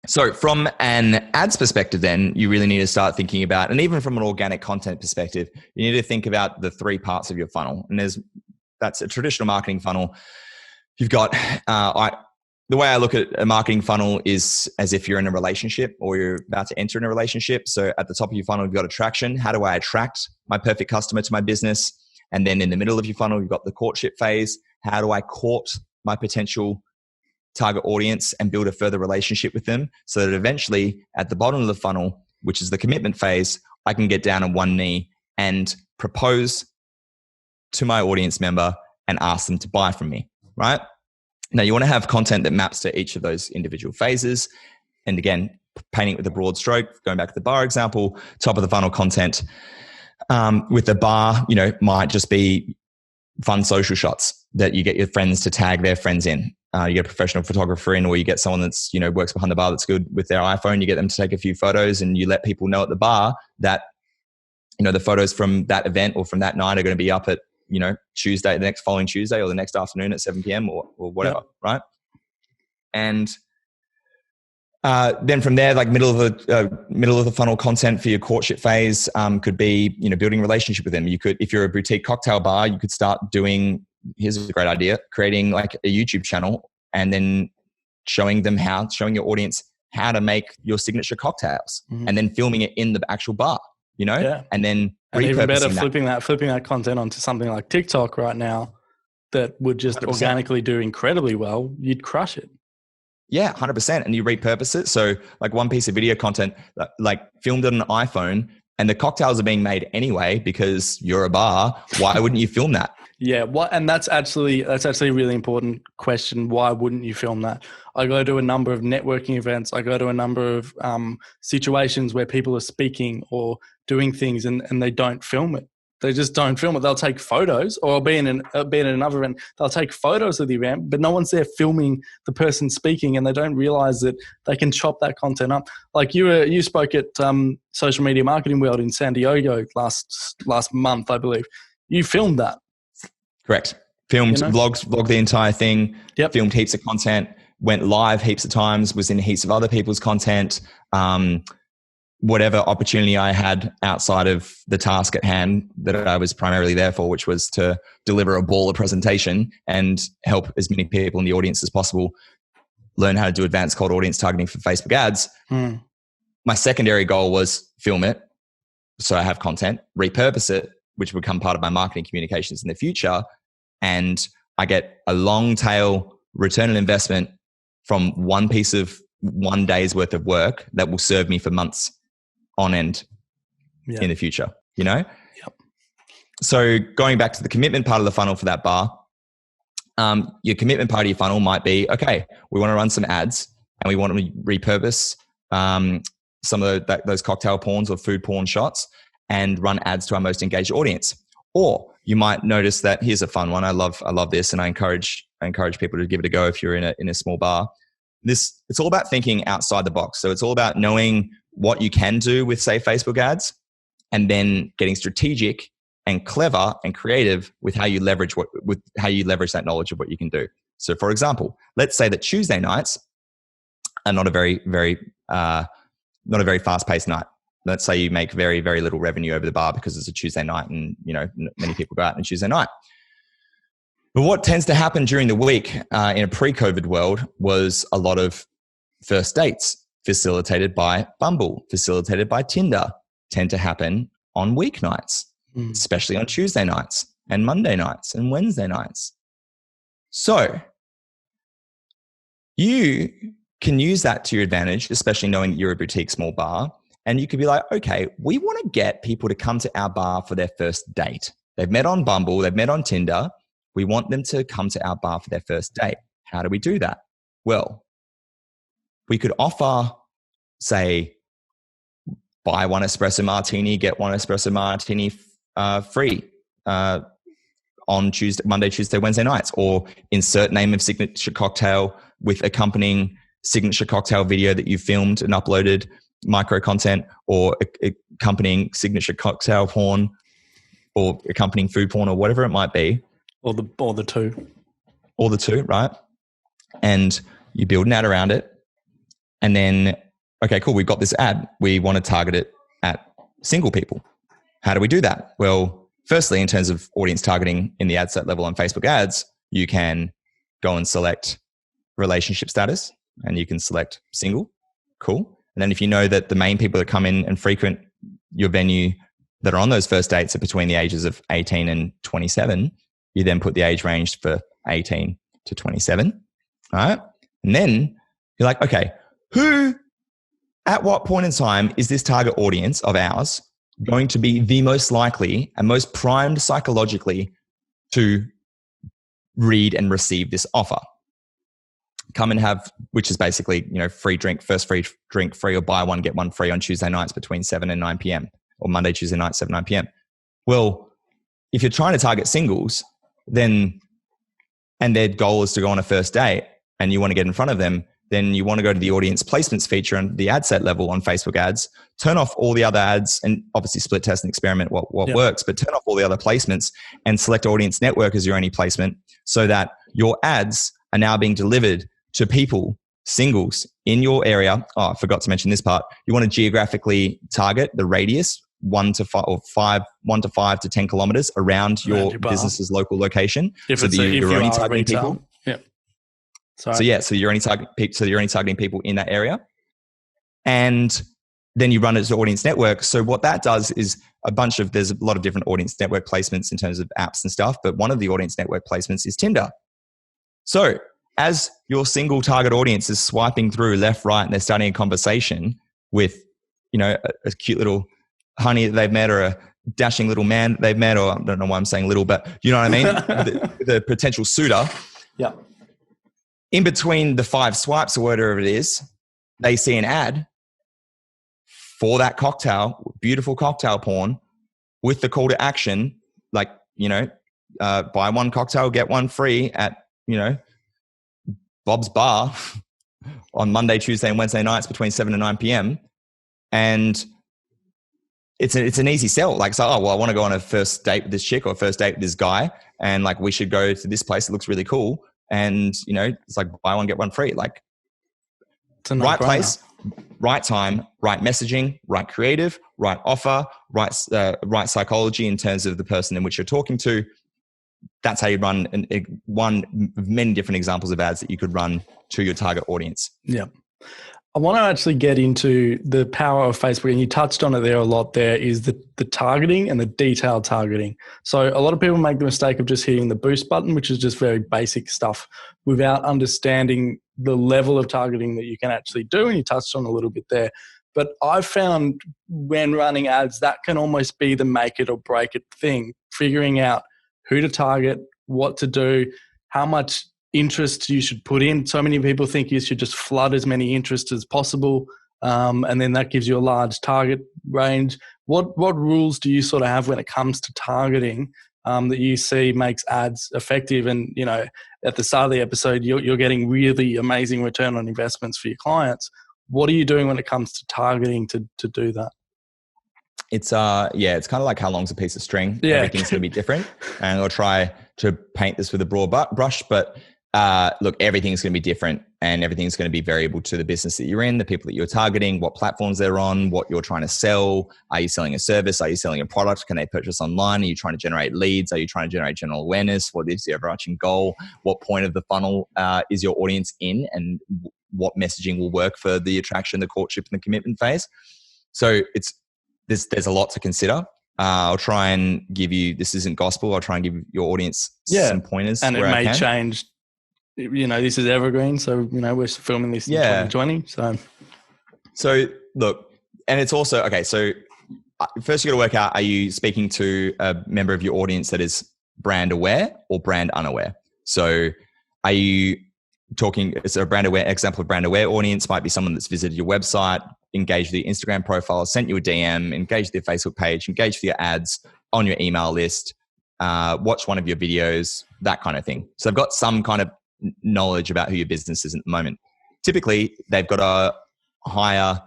B: So from an ads perspective, then you really need to start thinking about, and even from an organic content perspective, you need to think about the 3 parts of your funnel. And that's a traditional marketing funnel. You've got, the way I look at a marketing funnel is as if you're in a relationship or you're about to enter in a relationship. So at the top of your funnel, you've got attraction. How do I attract my perfect customer to my business? And then in the middle of your funnel, you've got the courtship phase. How do I court my potential target audience and build a further relationship with them, so that eventually at the bottom of the funnel, which is the commitment phase, I can get down on one knee and propose to my audience member and ask them to buy from me, right? Now, you want to have content that maps to each of those individual phases. And again, painting it with a broad stroke, going back to the bar example, top of the funnel content with the bar, might just be fun social shots that you get your friends to tag their friends in. You get a professional photographer in, or you get someone that's, works behind the bar that's good with their iPhone. You get them to take a few photos, and you let people know at the bar that, the photos from that event or from that night are going to be up at, Tuesday, the next following Tuesday, or the next afternoon at 7 p.m. or whatever. Yep. Right. And then from there, like middle of the funnel content for your courtship phase could be, building a relationship with them. You could, if you're a boutique cocktail bar, you could start doing, here's a great idea, creating like a YouTube channel and then showing your audience how to make your signature cocktails, and then filming it in the actual bar, and then
A: even better, flipping that content onto something like TikTok right now that would just 100%. Organically do incredibly well. You'd crush it.
B: Yeah, 100%. And you repurpose it. So like one piece of video content, like filmed on an iPhone, and the cocktails are being made anyway because you're a bar. Why wouldn't you film that?
A: Yeah, and that's actually a really important question. Why wouldn't you film that? I go to a number of networking events. I go to a number of situations where people are speaking or doing things, and they don't film it. They just don't film it. They'll take photos, or be in another event. They'll take photos of the event, but no one's there filming the person speaking, and they don't realize that they can chop that content up. Like you spoke at Social Media Marketing World in San Diego last month, I believe. You filmed that.
B: Correct. Filmed vlogged the entire thing.
A: Yep.
B: Filmed heaps of content. Went live heaps of times. Was in heaps of other people's content. Whatever opportunity I had outside of the task at hand that I was primarily there for, which was to deliver a baller presentation and help as many people in the audience as possible learn how to do advanced cold audience targeting for Facebook ads. My secondary goal was film it, so I have content, repurpose it, which will become part of my marketing communications in the future. And I get a long tail return on investment from one day's worth of work that will serve me for months on end in the future, you know?
A: Yep.
B: So going back to the commitment part of the funnel for that bar, your commitment part of your funnel might be, okay, we want to run some ads and we want to repurpose some of those cocktail porns or food porn shots and run ads to our most engaged audience. Or you might notice that here's a fun one. I love this, and I encourage people to give it a go if you're in a small bar. It's all about thinking outside the box. So it's all about knowing what you can do with, say, Facebook ads, and then getting strategic and clever and creative with how you leverage that knowledge of what you can do. So, for example, let's say that Tuesday nights are not a very fast-paced night. Let's say you make very, very little revenue over the bar because it's a Tuesday night, and many people go out on a Tuesday night. But what tends to happen during the week in a pre-COVID world was a lot of first dates facilitated by Bumble, facilitated by Tinder, tend to happen on weeknights, especially on Tuesday nights and Monday nights and Wednesday nights. So you can use that to your advantage, especially knowing that you're a boutique small bar. And you could be like, okay, we want to get people to come to our bar for their first date. They've met on Bumble, they've met on Tinder. We want them to come to our bar for their first date. How do we do that? Well, we could offer, say, buy one espresso martini, get one espresso martini free on Monday, Tuesday, Wednesday nights, or insert name of signature cocktail with accompanying signature cocktail video that you filmed and uploaded, micro content, or accompanying signature cocktail porn, or accompanying food porn, or whatever it might be.
A: Or the two,
B: right? And you build an ad around it. And then, okay, cool, we've got this ad. We want to target it at single people. How do we do that? Well, firstly, in terms of audience targeting in the ad set level on Facebook ads, you can go and select relationship status, and you can select single. Cool. And then if you know that the main people that come in and frequent your venue that are on those first dates are between the ages of 18 and 27, you then put the age range for 18 to 27. All right. And then you're like, okay, at what point in time is this target audience of ours going to be the most likely and most primed psychologically to read and receive this offer? Come and have, which is basically, free drink, first free drink free, or buy one, get one free on Tuesday nights between 7 and 9 p.m. or Monday, Tuesday night, 7, 9 p.m. Well, if you're trying to target singles, then, and their goal is to go on a first date and you want to get in front of them, then you want to go to the audience placements feature and the ad set level on Facebook ads, turn off all the other ads, and obviously split test and experiment what works, but turn off all the other placements and select audience network as your only placement, so that your ads are now being delivered to people, singles in your area. Oh, I forgot to mention this part. You want to geographically target the radius 1 to 5 to 10 kilometers around your business's local location.
A: If you're only targeting people.
B: Yeah. So you're only targeting people in that area. And then you run it as an audience network. So what that does is there's a lot of different audience network placements in terms of apps and stuff, but one of the audience network placements is Tinder. So as your single target audience is swiping through left, right, and they're starting a conversation with, a cute little honey that they've met, or a dashing little man that they've met, or I don't know why I'm saying little, but you know what I mean? the potential suitor.
A: Yeah.
B: In between the 5 swipes or whatever it is, they see an ad for that cocktail, beautiful cocktail porn, with the call to action, like, buy one cocktail, get one free at, Bob's Bar on Monday, Tuesday, and Wednesday nights between 7 and 9 p.m. And it's an easy sell. Like, so, I want to go on a first date with this chick or a first date with this guy, and like, we should go to this place. It looks really cool. And, it's like buy one, get one free. Like,
A: it's a
B: right place, right time, right messaging, right creative, right offer, right psychology in terms of the person in which you're talking to. that's how you run one of many different examples of ads that you could run to your target audience.
A: Yeah. I want to actually get into the power of Facebook, and you touched on it there a lot. There is the targeting and the detailed targeting. So a lot of people make the mistake of just hitting the boost button, which is just very basic stuff, without understanding the level of targeting that you can actually do. And you touched on a little bit there. But I've found when running ads, that can almost be the make it or break it thing, figuring out who to target, what to do, how much interest you should put in. So many people think you should just flood as many interests as possible, and then that gives you a large target range. What rules do you sort of have when it comes to targeting that you see makes ads effective? And at the start of the episode, you're getting really amazing return on investments for your clients. What are you doing when it comes to targeting to do that?
B: It's it's kind of like how long's a piece of string.
A: Yeah.
B: Everything's going to be different, and I'll try to paint this with a broad brush, but look, everything's going to be different, and everything's going to be variable to the business that you're in, the people that you're targeting, what platforms they're on, what you're trying to sell. Are you selling a service? Are you selling a product? Can they purchase online? Are you trying to generate leads? Are you trying to generate general awareness? What is the overarching goal? What point of the funnel is your audience in, and what messaging will work for the attraction, the courtship, and the commitment phase? So there's a lot to consider. I'll try and give you, this isn't gospel, I'll try and give your audience some pointers.
A: And it may change. This is evergreen. So, we're filming this in 2020. So
B: look, and it's also, okay, so first you got to work out, are you speaking to a member of your audience that is brand aware or brand unaware? So are you talking, so a brand aware, example of brand aware audience might be someone that's visited your website, engaged with your Instagram profile, sent you a DM, engaged with your Facebook page, engaged with your ads on your email list, watch one of your videos, that kind of thing. So they've got some kind of knowledge about who your business is at the moment. Typically, they've got a higher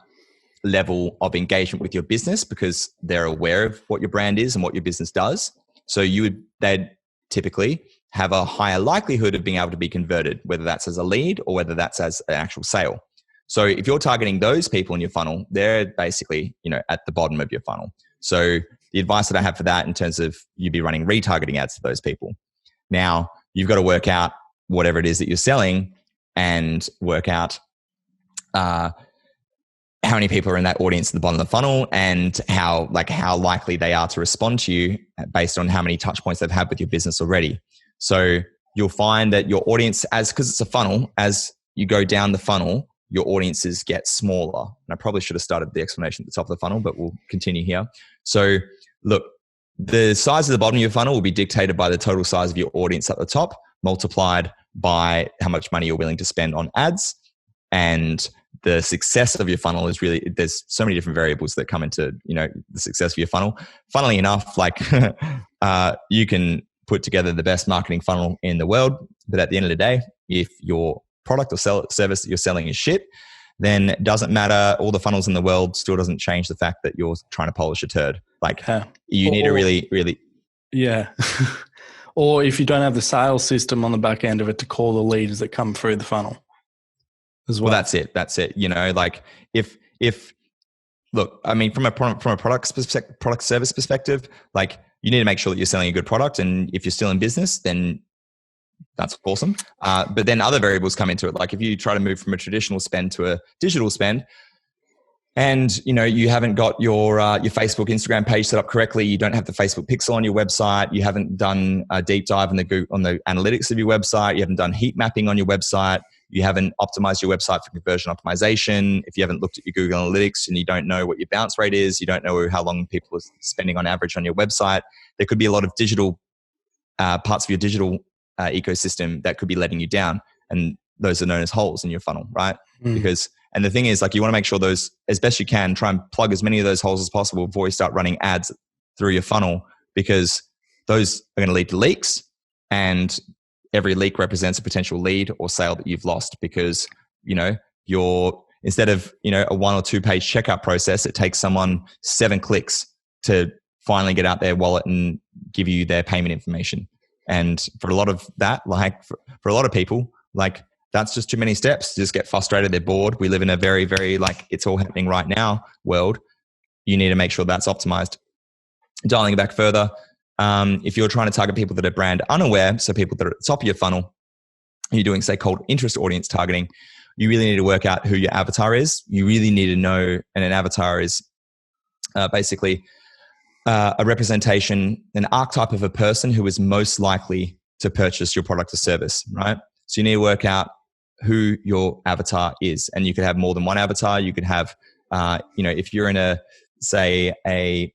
B: level of engagement with your business because they're aware of what your brand is and what your business does. So they'd typically have a higher likelihood of being able to be converted, whether that's as a lead or whether that's as an actual sale. So if you're targeting those people in your funnel, they're basically, at the bottom of your funnel. So the advice that I have for that in terms of you'd be running retargeting ads to those people. Now, you've got to work out whatever it is that you're selling and work out how many people are in that audience at the bottom of the funnel and how likely they are to respond to you based on how many touch points they've had with your business already. So you'll find that your audience, because it's a funnel, as you go down the funnel, your audiences get smaller. And I probably should have started the explanation at the top of the funnel, but we'll continue here. So look, the size of the bottom of your funnel will be dictated by the total size of your audience at the top, multiplied by how much money you're willing to spend on ads. And the success of your funnel is really, there's so many different variables that come into, the success of your funnel. Funnily enough, you can put together the best marketing funnel in the world, but at the end of the day, if your product or service that you're selling is shit, then it doesn't matter. All the funnels in the world still doesn't change the fact that you're trying to polish a turd. You need to really.
A: Yeah. Or if you don't have the sales system on the back end of it to call the leads that come through the funnel as well.
B: Well, that's it. If look, I mean, from a product service perspective, you need to make sure that you're selling a good product. And if you're still in business, then that's awesome. But then other variables come into it. Like if you try to move from a traditional spend to a digital spend, and you haven't got your Facebook, Instagram page set up correctly, you don't have the Facebook pixel on your website, you haven't done a deep dive on the analytics of your website, you haven't done heat mapping on your website, you haven't optimized your website for conversion optimization, if you haven't looked at your Google Analytics and you don't know what your bounce rate is, you don't know how long people are spending on average on your website, there could be a lot of digital parts of your digital ecosystem that could be letting you down, and those are known as holes in your funnel, right? And the thing is, you want to make sure those, as best you can, try and plug as many of those holes as possible before you start running ads through your funnel, because those are going to lead to leaks, and every leak represents a potential lead or sale that you've lost, because you're, instead of a 1 or 2 page checkout process, it takes someone 7 clicks to finally get out their wallet and give you their payment information. And for a lot of that, for a lot of people, that's just too many steps. They just get frustrated. They're bored. We live in a very, very it's all happening right now world. You need to make sure that's optimized. Dialing it back further, If you're trying to target people that are brand unaware, so people that are at the top of your funnel, and you're doing, say, cold interest audience targeting, you really need to work out who your avatar is. You really need to know, and an avatar is basically a representation, an archetype of a person who is most likely to purchase your product or service, right? So you need to work out who your avatar is. And you could have more than one avatar. You could have, if you're in a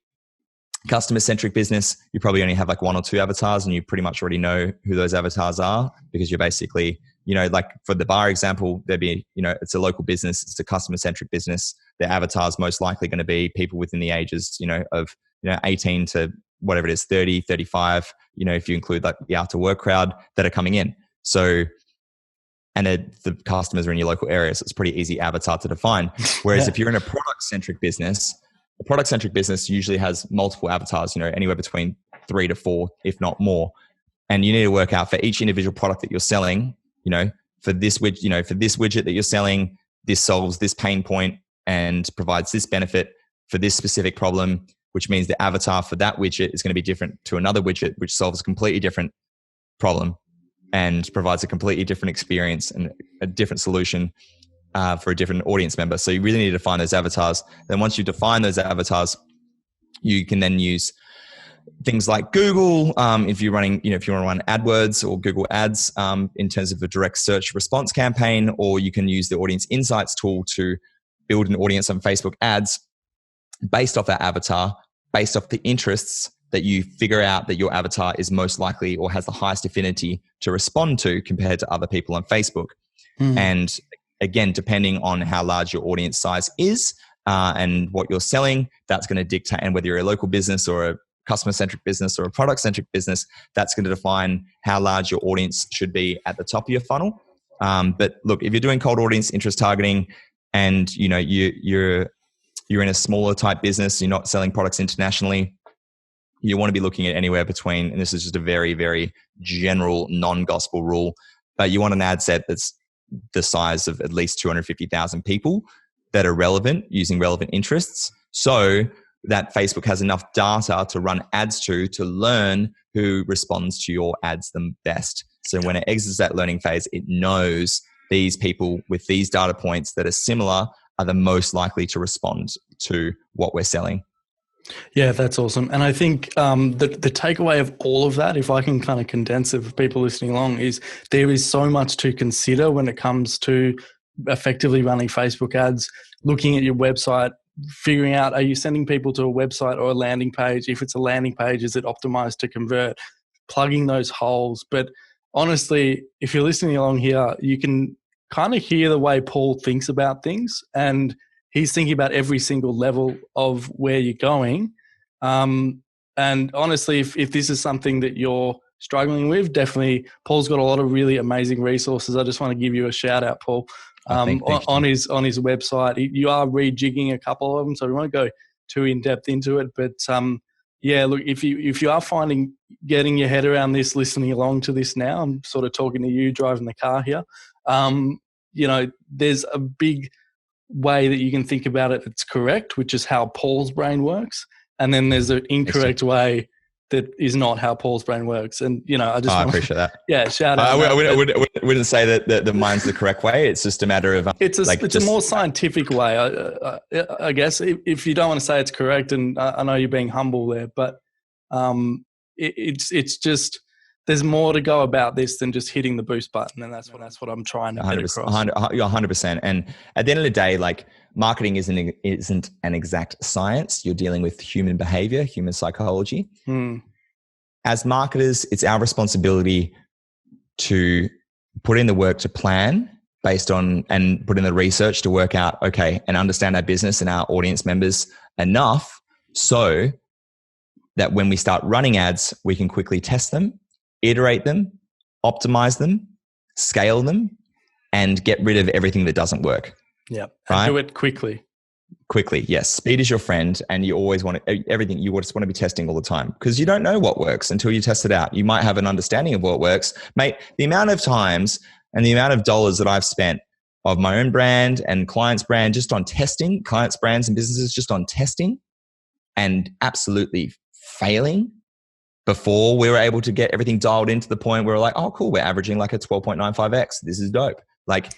B: customer-centric business, you probably only have like one or two avatars, and you pretty much already know who those avatars are, because you're basically, like for the bar example, there'd be, it's a local business, it's a customer-centric business. Their avatar is most likely going to be people within the ages, of 18 to whatever it is, 30, 35, if you include like the after work crowd that are coming in. So, and the customers are in your local area, so it's a pretty easy avatar to define. Whereas if you're in a product-centric business, a product-centric business usually has multiple avatars, anywhere between 3 to 4, if not more. And you need to work out for each individual product that you're selling, for this widget that you're selling, this solves this pain point and provides this benefit for this specific problem, which means the avatar for that widget is going to be different to another widget, which solves a completely different problem and provides a completely different experience and a different solution for a different audience member. So you really need to define those avatars. Then once you define those avatars, you can then use things like Google, if you're running, if you want to run AdWords or Google Ads in terms of a direct search response campaign, or you can use the Audience Insights tool to build an audience on Facebook ads based off that avatar, based off the interests that you figure out that your avatar is most likely or has the highest affinity to respond to compared to other people on Facebook. And again, depending on how large your audience size is and what you're selling, that's going to dictate, and whether you're a local business or a customer-centric business or a product-centric business, that's going to define how large your audience should be at the top of your funnel. But look, if you're doing cold audience interest targeting and you're in a smaller type business, you're not selling products internationally, you want to be looking at anywhere between, and this is just a very, very general non-gospel rule, but you want an ad set that's the size of at least 250,000 people that are relevant, using relevant interests, so that Facebook has enough data to run ads to learn who responds to your ads the best. So when it exits that learning phase, it knows these people with these data points that are similar are the most likely to respond to what we're selling.
A: Yeah, that's awesome. And I think the takeaway of all of that, if I can kind of condense it for people listening along, is there is so much to consider when it comes to effectively running Facebook ads, looking at your website, figuring out, are you sending people to a website or a landing page? If it's a landing page, is it optimized to convert? Plugging those holes. But honestly, if you're listening along here, you can kind of hear the way Paul thinks about things, and he's thinking about every single level of where you're going. And honestly, if this is something that you're struggling with, definitely Paul's got a lot of really amazing resources. I just want to give you a shout out, Paul, on his website. You are rejigging a couple of them, so we won't go too in depth into it. But yeah, look, if you are finding getting your head around this, listening along to this now, I'm sort of talking to you driving the car here. There's a big way that you can think about it that's correct, which is how Paul's brain works, and then there's an incorrect way that is not how Paul's brain works. And I
B: appreciate that.
A: Yeah, shout out.
B: I wouldn't say that the mine's the correct way. It's just a matter of
A: it's a more scientific way, I guess. If you don't want to say it's correct, and I know you're being humble there, but it's just, there's more to go about this than just hitting the boost button, and that's what I'm trying to get across.
B: 100%. And at the end of the day, like, marketing isn't an exact science. You're dealing with human behavior, human psychology. As marketers, it's our responsibility to put in the work to plan based on, and put in the research to work out, okay, and understand our business and our audience members enough so that when we start running ads, we can quickly test them, iterate them, optimize them, scale them, and get rid of everything that doesn't work.
A: Yeah.
B: Right?
A: And do it quickly.
B: Quickly, yes. Speed is your friend, and you always want everything. You just want to be testing all the time, because you don't know what works until you test it out. You might have an understanding of what works. Mate, the amount of times and the amount of dollars that I've spent of my own brand and clients' brand just on testing, clients' brands and businesses just on testing, and absolutely failing before we were able to get everything dialed into the point where we're like, oh, cool, we're averaging like a 12.95x. This is dope. Like,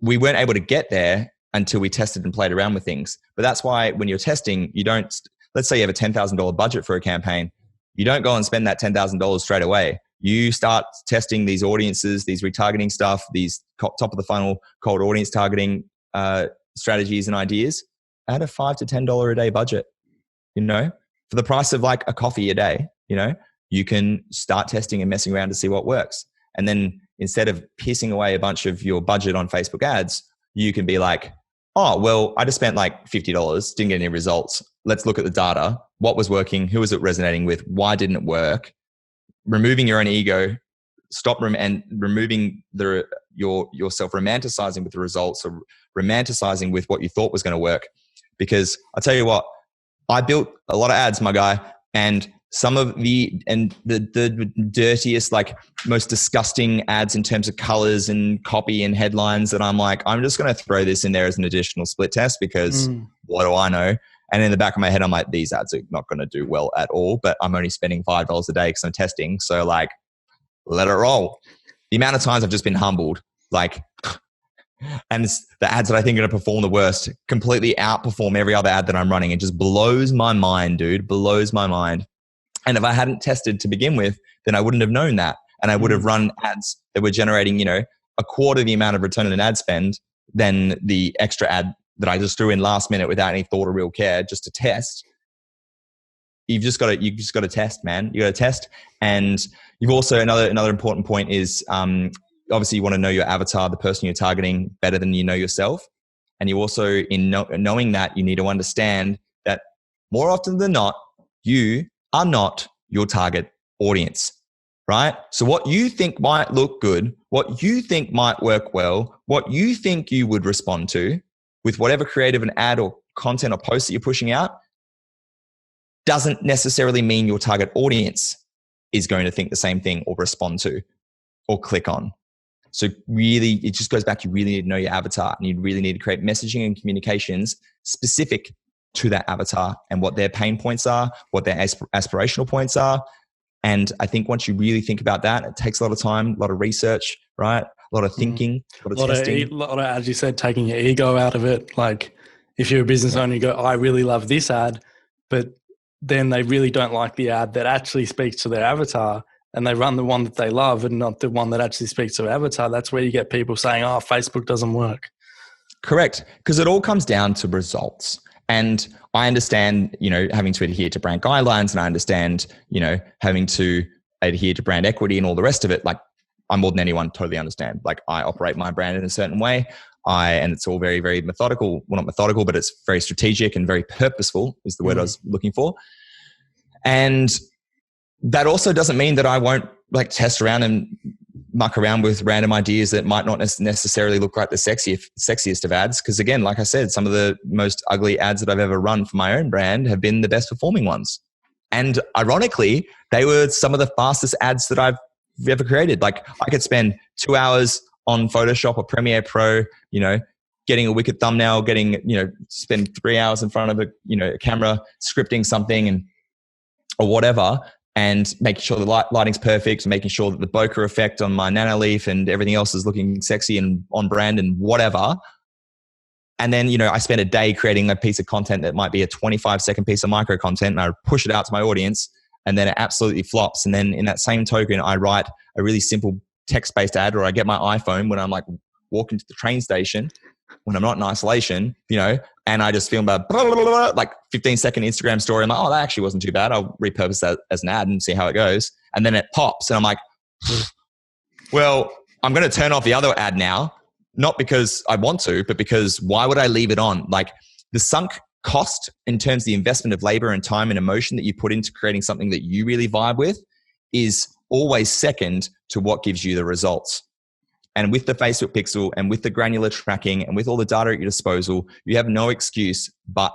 B: we weren't able to get there until we tested and played around with things. But that's why when you're testing, you don't, let's say you have a $10,000 budget for a campaign. You don't go and spend that $10,000 straight away. You start testing these audiences, these retargeting stuff, these top of the funnel cold audience targeting strategies and ideas at a $5 to $10 a day budget. You know, for the price of like a coffee a day, you know, you can start testing and messing around to see what works. And then instead of pissing away a bunch of your budget on Facebook ads, you can be like, oh, well, I just spent like $50, didn't get any results. Let's look at the data. What was working? Who was it resonating with? Why didn't it work? Removing your own ego, and removing yourself romanticizing with the results, or romanticizing with what you thought was going to work. Because I tell you what, I built a lot of ads, my guy, and some of the dirtiest, like most disgusting ads in terms of colors and copy and headlines that I'm like, I'm just going to throw this in there as an additional split test because what do I know? And in the back of my head, I'm like, these ads are not going to do well at all, but I'm only spending $5 a day because I'm testing. So like, let it roll. The amount of times I've just been humbled, like, and the ads that I think are going to perform the worst completely outperform every other ad that I'm running. It just blows my mind, dude, blows my mind. And if I hadn't tested to begin with, then I wouldn't have known that. And I would have run ads that were generating, you know, a quarter of the amount of return on an ad spend than the extra ad that I just threw in last minute without any thought or real care just to test. You just got to test, man. You got to test. And you've also, another important point is, obviously you want to know your avatar, the person you're targeting, better than you know yourself. And you also, in knowing that, you need to understand that more often than not, you are not your target audience, right? So what you think might look good, what you think might work well, what you think you would respond to with whatever creative and ad or content or post that you're pushing out doesn't necessarily mean your target audience is going to think the same thing or respond to or click on. So really, it just goes back, you really need to know your avatar, and you really need to create messaging and communications specific to that avatar and what their pain points are, what their aspirational points are. And I think once you really think about that, it takes a lot of time, a lot of research, right? A lot of thinking, a lot of testing.
A: A lot of, as you said, taking your ego out of it. Like if you're a business owner, you go, I really love this ad, but then they really don't like the ad that actually speaks to their avatar, and they run the one that they love and not the one that actually speaks to their avatar. That's where you get people saying, oh, Facebook doesn't work.
B: Correct. Because it all comes down to results. And I understand, you know, having to adhere to brand guidelines, and I understand, you know, having to adhere to brand equity and all the rest of it. Like, I more than anyone totally understand. Like, I operate my brand in a certain way. And it's all very, very methodical. Well, not methodical, but it's very strategic and very purposeful is the word I was looking for. And that also doesn't mean that I won't like test around and muck around with random ideas that might not necessarily look like the sexiest of ads. Because again, like I said, some of the most ugly ads that I've ever run for my own brand have been the best performing ones. And ironically, they were some of the fastest ads that I've ever created. Like, I could spend 2 hours on Photoshop or Premiere Pro, you know, getting a wicked thumbnail, spend 3 hours in front of a camera, scripting something or whatever, and making sure the lighting's perfect, making sure that the bokeh effect on my Nanoleaf and everything else is looking sexy and on brand and whatever. And then, you know, I spend a day creating a piece of content that might be a 25-second piece of micro content, and I push it out to my audience, and then it absolutely flops. And then in that same token, I write a really simple text-based ad, or I get my iPhone when I'm like walking to the train station, when I'm not in isolation, you know, and I just film about blah, blah, blah, blah, like 15-second Instagram story. I'm like, oh, that actually wasn't too bad. I'll repurpose that as an ad and see how it goes. And then it pops, and I'm like, well, I'm going to turn off the other ad now, not because I want to, but because why would I leave it on? Like, the sunk cost in terms of the investment of labor and time and emotion that you put into creating something that you really vibe with is always second to what gives you the results. And with the Facebook pixel and with the granular tracking and with all the data at your disposal, you have no excuse but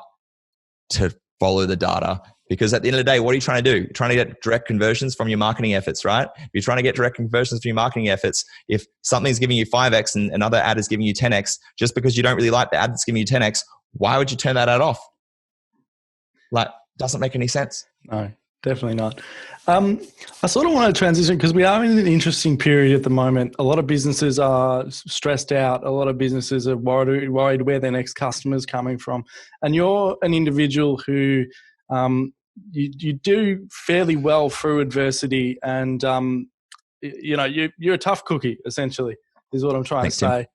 B: to follow the data. Because at the end of the day, what are you trying to do? You're trying to get direct conversions from your marketing efforts, right? If you're trying to get direct conversions from your marketing efforts, if something's giving you 5x and another ad is giving you 10x, just because you don't really like the ad that's giving you 10x, why would you turn that ad off? Like, doesn't make any sense.
A: No, Definitely not. I sort of want to transition because we are in an interesting period at the moment. A lot of businesses are stressed out. A lot of businesses are worried where their next customer is coming from. And you're an individual who you do fairly well through adversity, and you're a tough cookie, essentially, is what I'm trying to say.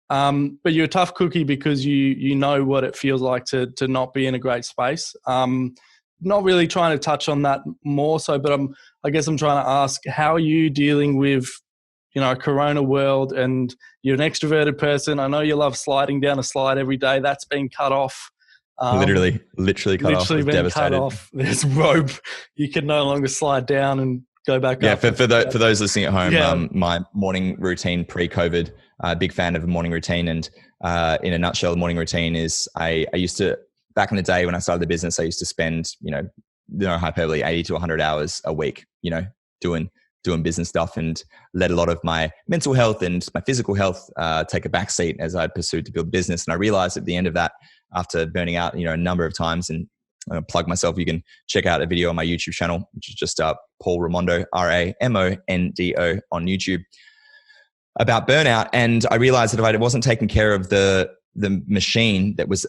A: But you're a tough cookie because you know what it feels like to not be in a great space. Not really trying to touch on that more so, but I guess I'm trying to ask, how are you dealing with, Corona world? And you're an extroverted person. I know you love sliding down a slide every day. That's been cut off.
B: Literally cut off.
A: Literally been cut off. There's rope. You can no longer slide down and go back up.
B: Yeah, for those listening at home, my morning routine pre-COVID, big fan of a morning routine. And in a nutshell, the morning routine is I used to, back in the day when I started the business, I used to spend, no hyperbole, 80 to 100 hours a week, doing business stuff, and let a lot of my mental health and my physical health take a backseat as I pursued to build business. And I realized at the end of that, after burning out, a number of times, and plug myself, you can check out a video on my YouTube channel, which is just Paul Ramondo, Ramondo on YouTube, about burnout. And I realized that if I wasn't taking care of the machine that was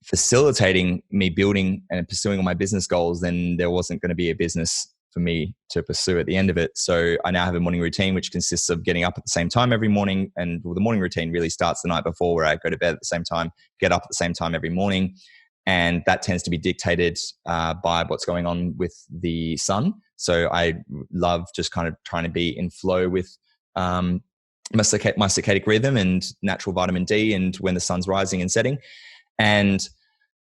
B: facilitating me building and pursuing all my business goals, then there wasn't going to be a business for me to pursue at the end of it. So I now have a morning routine, which consists of getting up at the same time every morning. And the morning routine really starts the night before, where I go to bed at the same time, get up at the same time every morning. And that tends to be dictated by what's going on with the sun. So I love just kind of trying to be in flow with my circadian rhythm and natural vitamin D, and when the sun's rising and setting. And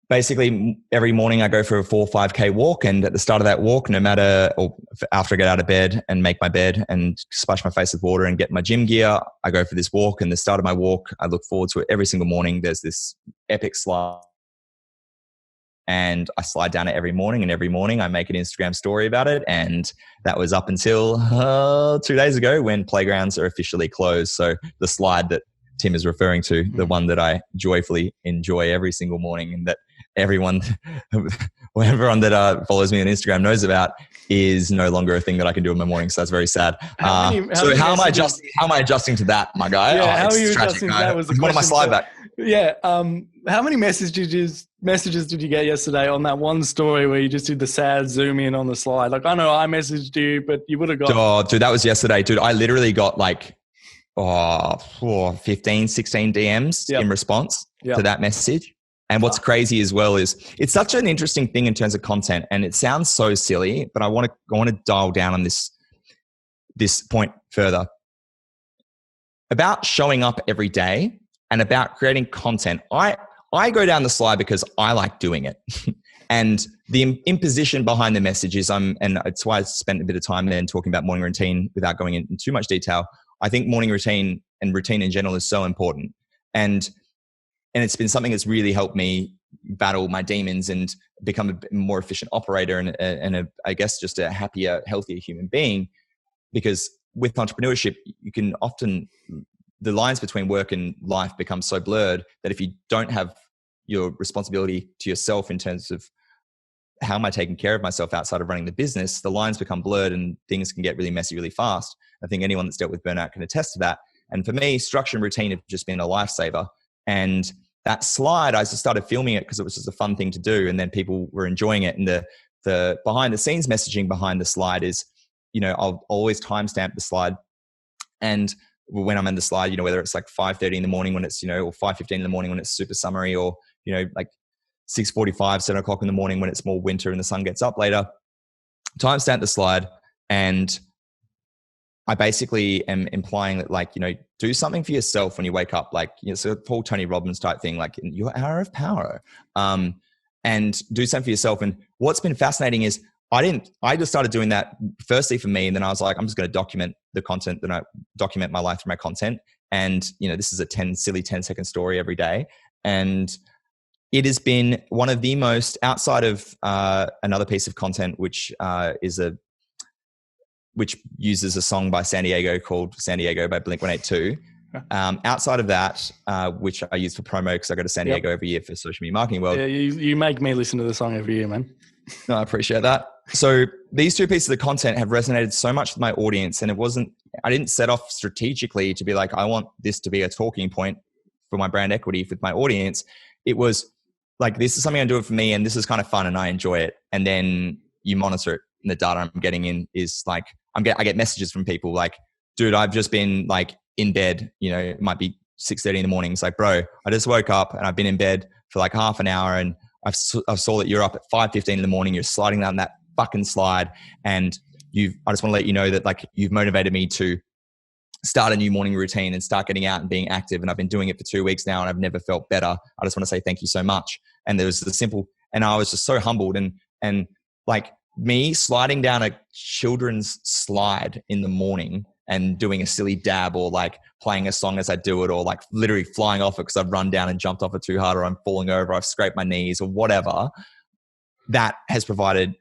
B: basically every morning I go for a 4 or 5K walk. And at the start of that walk, after I get out of bed and make my bed and splash my face with water and get my gym gear, I go for this walk. And the start of my walk, I look forward to it every single morning. There's this epic slide, and I slide down it every morning, and every morning I make an Instagram story about it. And that was up until 2 days ago, when playgrounds are officially closed. So the slide that Tim is referring to, the one that I joyfully enjoy every single morning, and that everyone that follows me on Instagram knows about, is no longer a thing that I can do in my morning. So that's very sad. How am I adjusting to that, my guy?
A: Yeah, how are you adjusting? That was the question.
B: One of my slide back.
A: Yeah. How many messages did you get yesterday on that one story where you just did the sad zoom in on the slide? Like, I know I messaged you, but you would have got.
B: Oh, dude, that was yesterday, dude. I literally got 15, 16 DMs in response to that message. And what's crazy as well is it's such an interesting thing in terms of content, and it sounds so silly, but I want to dial down on this point further about showing up every day and about creating content. I go down the slide because I like doing it. And the imposition behind the message is, and it's why I spent a bit of time then talking about morning routine without going into too much detail. I think morning routine and routine in general is so important. And it's been something that's really helped me battle my demons and become a more efficient operator and I guess just a happier, healthier human being. Because with entrepreneurship, you can often, the lines between work and life become so blurred that if you don't have your responsibility to yourself in terms of how am I taking care of myself outside of running the business, the lines become blurred and things can get really messy really fast. I think anyone that's dealt with burnout can attest to that. And for me, structure and routine have just been a lifesaver. And that slide, I just started filming it because it was just a fun thing to do. And then people were enjoying it. And the behind the scenes messaging behind the slide is, I'll always timestamp the slide. And when I'm in the slide, whether it's like 5:30 in the morning when it's, or 5:15 in the morning when it's super summery, or, like 6:45, 7 o'clock in the morning when it's more winter and the sun gets up later, timestamp the slide. And I basically am implying that, do something for yourself when you wake up. It's a Paul Tony Robbins type thing, like in your hour of power, and do something for yourself. And what's been fascinating is I just started doing that firstly for me. And then I was like, I'm just going to document the content, then I document my life through my content. And, this is a 10-second story every day. And it has been one of the most, outside of another piece of content, which uses a song by San Diego called San Diego by Blink-182. Outside of that, which I use for promo because I go to San Diego every year for Social Media Marketing World.
A: Yeah, you make me listen to the song every year, man.
B: No, I appreciate that. So these two pieces of content have resonated so much with my audience, and I didn't set off strategically to be like, I want this to be a talking point for my brand equity with my audience. It was like, this is something I'm doing for me, and this is kind of fun and I enjoy it. And then you monitor it, and the data I'm getting in is like, I get messages from people like, dude, I've just been like in bed, it might be 6:30 in the morning. It's like, bro, I just woke up and I've been in bed for like half an hour, and I saw that you're up at 5:15 in the morning. You're sliding down that fucking slide, and I just want to let you know that like you've motivated me to start a new morning routine and start getting out and being active. And I've been doing it for 2 weeks now, and I've never felt better. I just want to say thank you so much. And there was the simple, and I was just so humbled, and like me sliding down a children's slide in the morning and doing a silly dab, or like playing a song as I do it, or like literally flying off it because I've run down and jumped off it too hard, or I'm falling over, I've scraped my knees or whatever. That has provided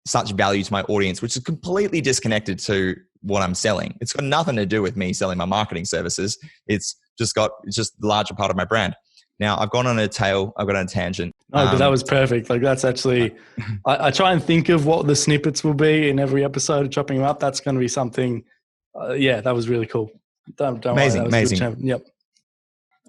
B: such value to my audience, which is completely disconnected to what I'm selling. It's got nothing to do with me selling my marketing services. It's just the larger part of my brand. Now I've gone on a tangent.
A: Oh, but that was perfect. Like that's actually, I try and think of what the snippets will be in every episode of Chopping Them Up. That's going to be something. That was really cool. Don't
B: amazing,
A: worry,
B: amazing.
A: Yep.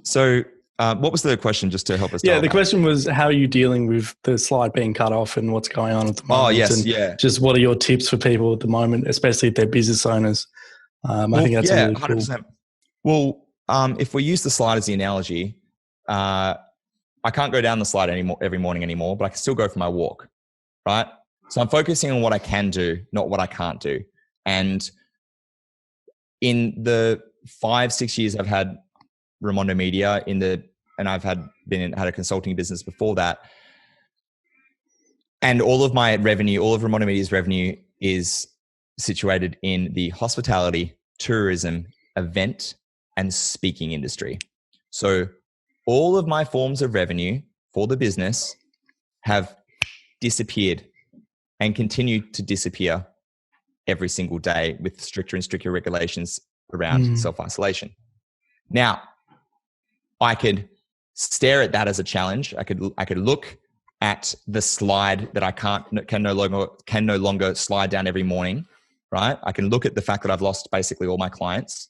B: So what was the question, just to help us?
A: Yeah, the question was, how are you dealing with the slide being cut off and what's going on at the moment?
B: Oh, yes,
A: and
B: yeah.
A: Just what are your tips for people at the moment, especially if they're business owners? I think that's really cool.
B: 100%. Well, if we use the slide as the analogy, I can't go down the slide every morning anymore, but I can still go for my walk, right? So I'm focusing on what I can do, not what I can't do. And in the 5-6 years I've had Ramondo Media and I've had a consulting business before that. And all of Ramondo Media's revenue is situated in the hospitality, tourism, event, and speaking industry. So all of my forms of revenue for the business have disappeared and continue to disappear every single day with stricter and stricter regulations around self-isolation. Now, I could stare at that as a challenge. I could look at the slide that I can no longer slide down every morning, right? I can look at the fact that I've lost basically all my clients,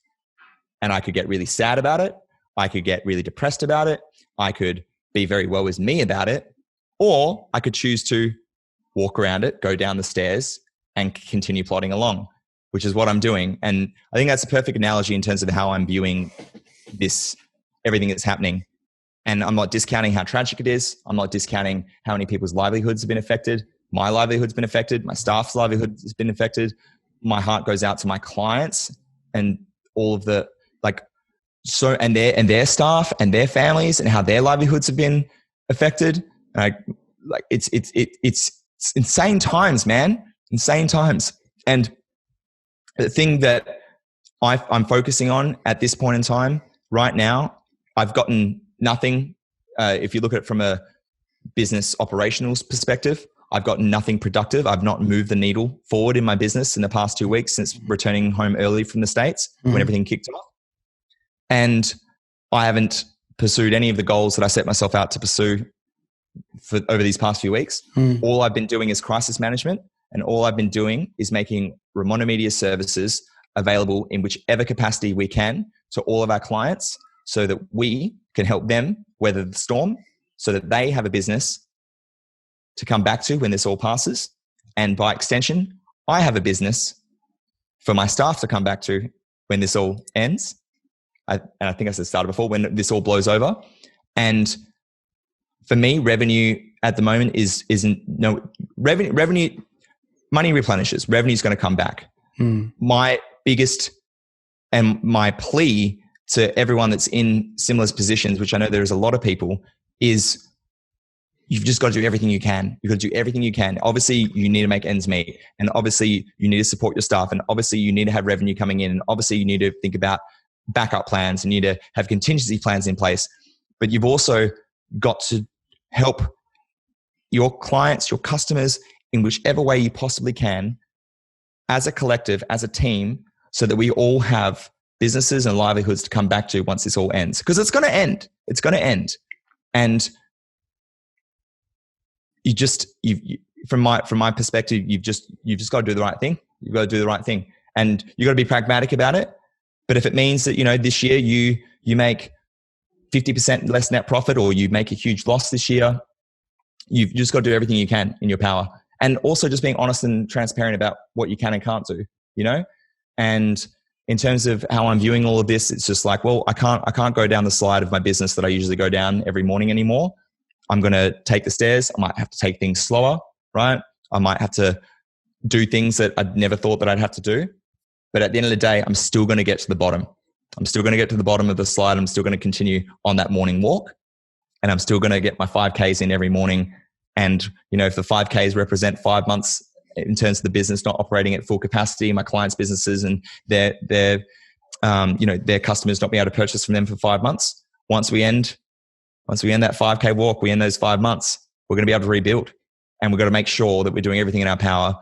B: and I could get really sad about it. I could get really depressed about it. I could be very well with me about it, or I could choose to walk around it, go down the stairs, and continue plodding along, which is what I'm doing. And I think that's a perfect analogy in terms of how I'm viewing everything that's happening. And I'm not discounting how tragic it is. I'm not discounting how many people's livelihoods have been affected. My livelihood's been affected. My staff's livelihood has been affected. My heart goes out to my clients and all of the and their staff and their families and how their livelihoods have been affected. It's insane times, man. Insane times. And the thing that I'm focusing on at this point in time, right now, I've gotten nothing. If you look at it from a business operationals perspective, I've got nothing productive. I've not moved the needle forward in my business in the past 2 weeks since returning home early from the States when everything kicked off. And I haven't pursued any of the goals that I set myself out to pursue over these past few weeks. All I've been doing is crisis management, and all I've been doing is making Ramondo Media services available in whichever capacity we can to all of our clients so that we can help them weather the storm, so that they have a business to come back to when this all passes. And by extension, I have a business for my staff to come back to when this all ends. And I think I said started before, when this all blows over. And for me, revenue at the moment revenue, money replenishes. Revenue is going to come back. My biggest and my plea to everyone that's in similar positions, which I know there's a lot of people, is you've just got to do everything you can. You've got to do everything you can. Obviously, you need to make ends meet. And obviously, you need to support your staff. And obviously, you need to have revenue coming in. And obviously, you need to think about backup plans. And you need to have contingency plans in place. But you've also got to help your clients, your customers, in whichever way you possibly can, as a collective, as a team, so that we all have businesses and livelihoods to come back to once this all ends. Because it's going to end. It's going to end. And from my perspective, you've just got to do the right thing. You've got to do the right thing, and you got to be pragmatic about it. But if it means that, this year you make 50% less net profit, or you make a huge loss this year, you've just got to do everything you can in your power. And also just being honest and transparent about what you can and can't do, And in terms of how I'm viewing all of this, it's just like, well, I can't go down the slide of my business that I usually go down every morning anymore. I'm going to take the stairs. I might have to take things slower, right? I might have to do things that I'd never thought that I'd have to do. But at the end of the day, I'm still going to get to the bottom. I'm still going to get to the bottom of the slide. I'm still going to continue on that morning walk, and I'm still going to get my 5Ks in every morning. And, if the 5Ks represent 5 months in terms of the business not operating at full capacity, my clients' businesses and their customers not being able to purchase from them for 5 months. Once we end that 5K walk, we end those 5 months, we're going to be able to rebuild. And we've got to make sure that we're doing everything in our power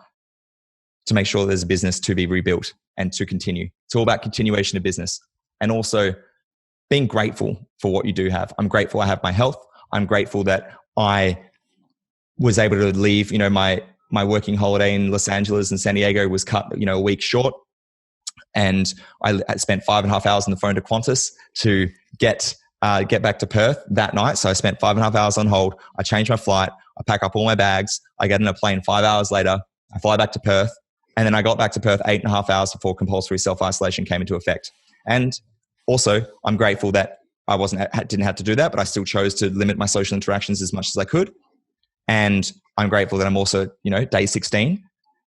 B: to make sure there's a business to be rebuilt and to continue. It's all about continuation of business, and also being grateful for what you do have. I'm grateful I have my health. I'm grateful that I was able to leave, my working holiday in Los Angeles and San Diego was cut, a week short. And I spent 5.5 hours on the phone to Qantas to get back to Perth that night. So I spent 5.5 hours on hold. I changed my flight. I pack up all my bags. I get in a plane 5 hours later. I fly back to Perth. And then I got back to Perth 8.5 hours before compulsory self-isolation came into effect. And also, I'm grateful that I didn't have to do that, but I still chose to limit my social interactions as much as I could. And I'm grateful that I'm also, day 16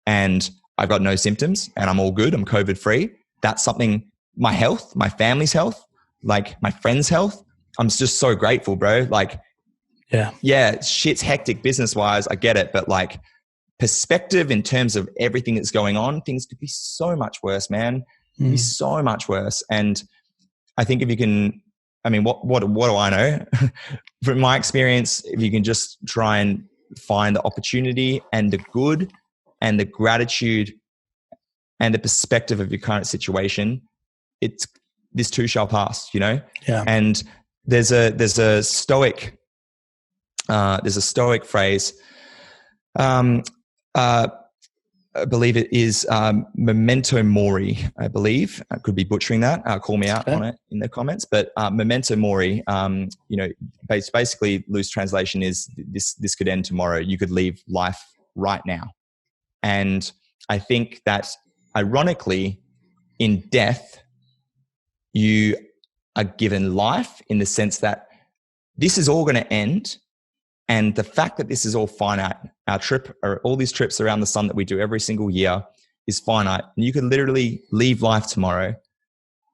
B: and I've got no symptoms and I'm all good. I'm COVID free. That's something, my health, my family's health, like my friends' health. I'm just so grateful, bro. Like, yeah, shit's hectic business wise. I get it. But like perspective in terms of everything that's going on, things could be so much worse, man. Be so much worse. And I think if you can, what do I know? From my experience, if you can just try and find the opportunity and the good and the gratitude and the perspective of your current situation, this too shall pass, Yeah. And there's a stoic phrase. I believe it is memento mori. I believe I could be butchering that. Call me out on it in the comments. But memento mori, basically loose translation is this could end tomorrow. You could leave life right now. And I think that ironically, in death, you are given life in the sense that this is all going to end. And the fact that this is all finite, our trip, or all these trips around the sun that we do every single year is finite. And you could literally leave life tomorrow.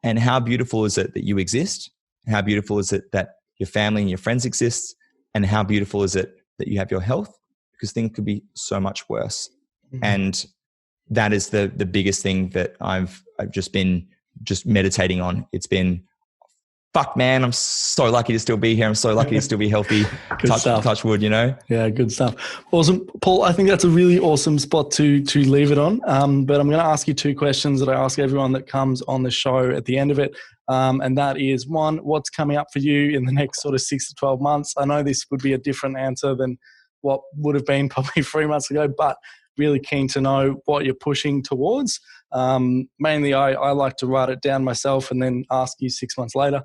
B: And how beautiful is it that you exist? How beautiful is it that your family and your friends exist? And how beautiful is it that you have your health? Because things could be so much worse. Mm-hmm. And that is the biggest thing that I've just been meditating on. It's been, fuck, man, I'm so lucky to still be here. I'm so lucky to still be healthy. Touch wood,
A: Yeah, good stuff. Awesome. Paul, I think that's a really awesome spot to leave it on. But I'm going to ask you 2 questions that I ask everyone that comes on the show at the end of it. And that is, 1, what's coming up for you in the next sort of 6 to 12 months? I know this would be a different answer than what would have been probably 3 months ago, but really keen to know what you're pushing towards. Mainly, I like to write it down myself and then ask you 6 months later.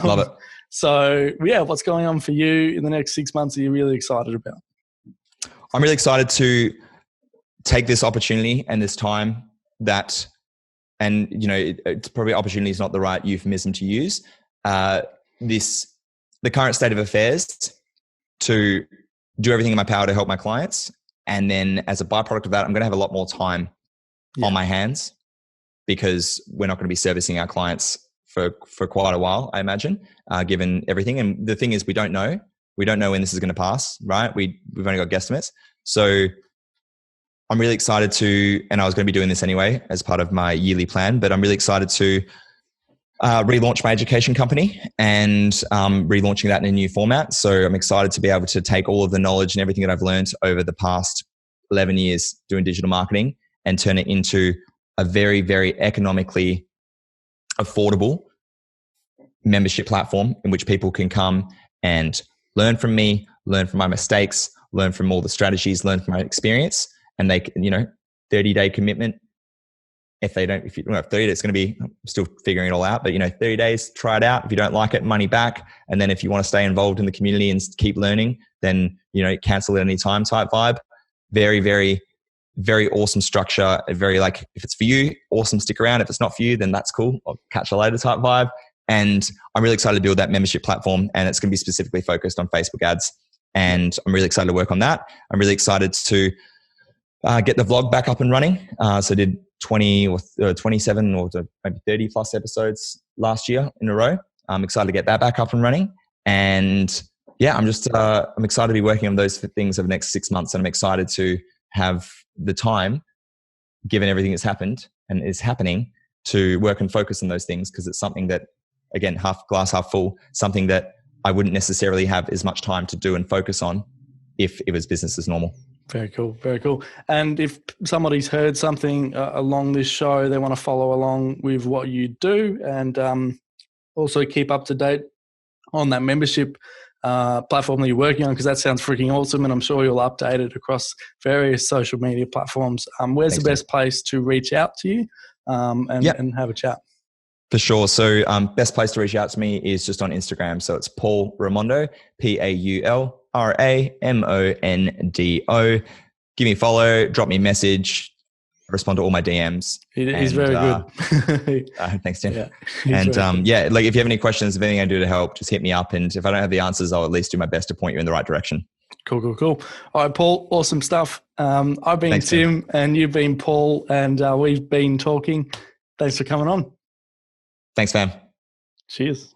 B: Love it.
A: So, yeah, what's going on for you in the next 6 months are you really excited about?
B: I'm really excited to take this opportunity and this time that, and, it's probably opportunity is not the right euphemism to use, the current state of affairs to do everything in my power to help my clients. And then as a byproduct of that, I'm going to have a lot more time on my hands because we're not going to be servicing our clients for quite a while, I imagine, given everything. And the thing is, we don't know. We don't know when this is going to pass, right? We've only got guesstimates. So I'm really excited to, and I was going to be doing this anyway as part of my yearly plan, but I'm really excited to relaunch my education company and relaunching that in a new format. So I'm excited to be able to take all of the knowledge and everything that I've learned over the past 11 years doing digital marketing and turn it into a very, very economically affordable membership platform in which people can come and learn from me, learn from my mistakes, learn from all the strategies, learn from my experience, and they can, 30-day commitment. If you don't have 30, it's going to be, I'm still figuring it all out, but 30 days, try it out. If you don't like it, money back. And then if you want to stay involved in the community and keep learning, then, cancel at any time type vibe. Very, very, very awesome structure. Very if it's for you, awesome, stick around. If it's not for you, then that's cool. I'll catch you later type vibe. And I'm really excited to build that membership platform, and it's going to be specifically focused on Facebook ads. And I'm really excited to work on that. I'm really excited to get the vlog back up and running. So I did 20 or 27 or maybe 30 plus episodes last year in a row. I'm excited to get that back up and running. And yeah, I'm excited to be working on those things over the next 6 months. And I'm excited to have the time, given everything that's happened and is happening, to work and focus on those things, because it's something that, again, half glass, half full, something that I wouldn't necessarily have as much time to do and focus on if it was business as normal.
A: Very cool. Very cool. And if somebody's heard something along this show, they want to follow along with what you do, and also keep up to date on that membership platform that you're working on, because that sounds freaking awesome, and I'm sure you'll update it across various social media platforms. Where's the best place to reach out to you and have a chat?
B: For sure. So best place to reach out to me is just on Instagram. So it's Paul Raimondo, PaulRamondo. Give me a follow, drop me a message, respond to all my DMs.
A: He's very good.
B: Thanks, Tim.
A: Yeah,
B: and if you have any questions of anything I do to help, just hit me up. And if I don't have the answers, I'll at least do my best to point you in the right direction.
A: Cool. All right, Paul, awesome stuff. I've been Tim, and you've been Paul, and we've been talking. Thanks for coming on.
B: Thanks, fam.
A: Cheers.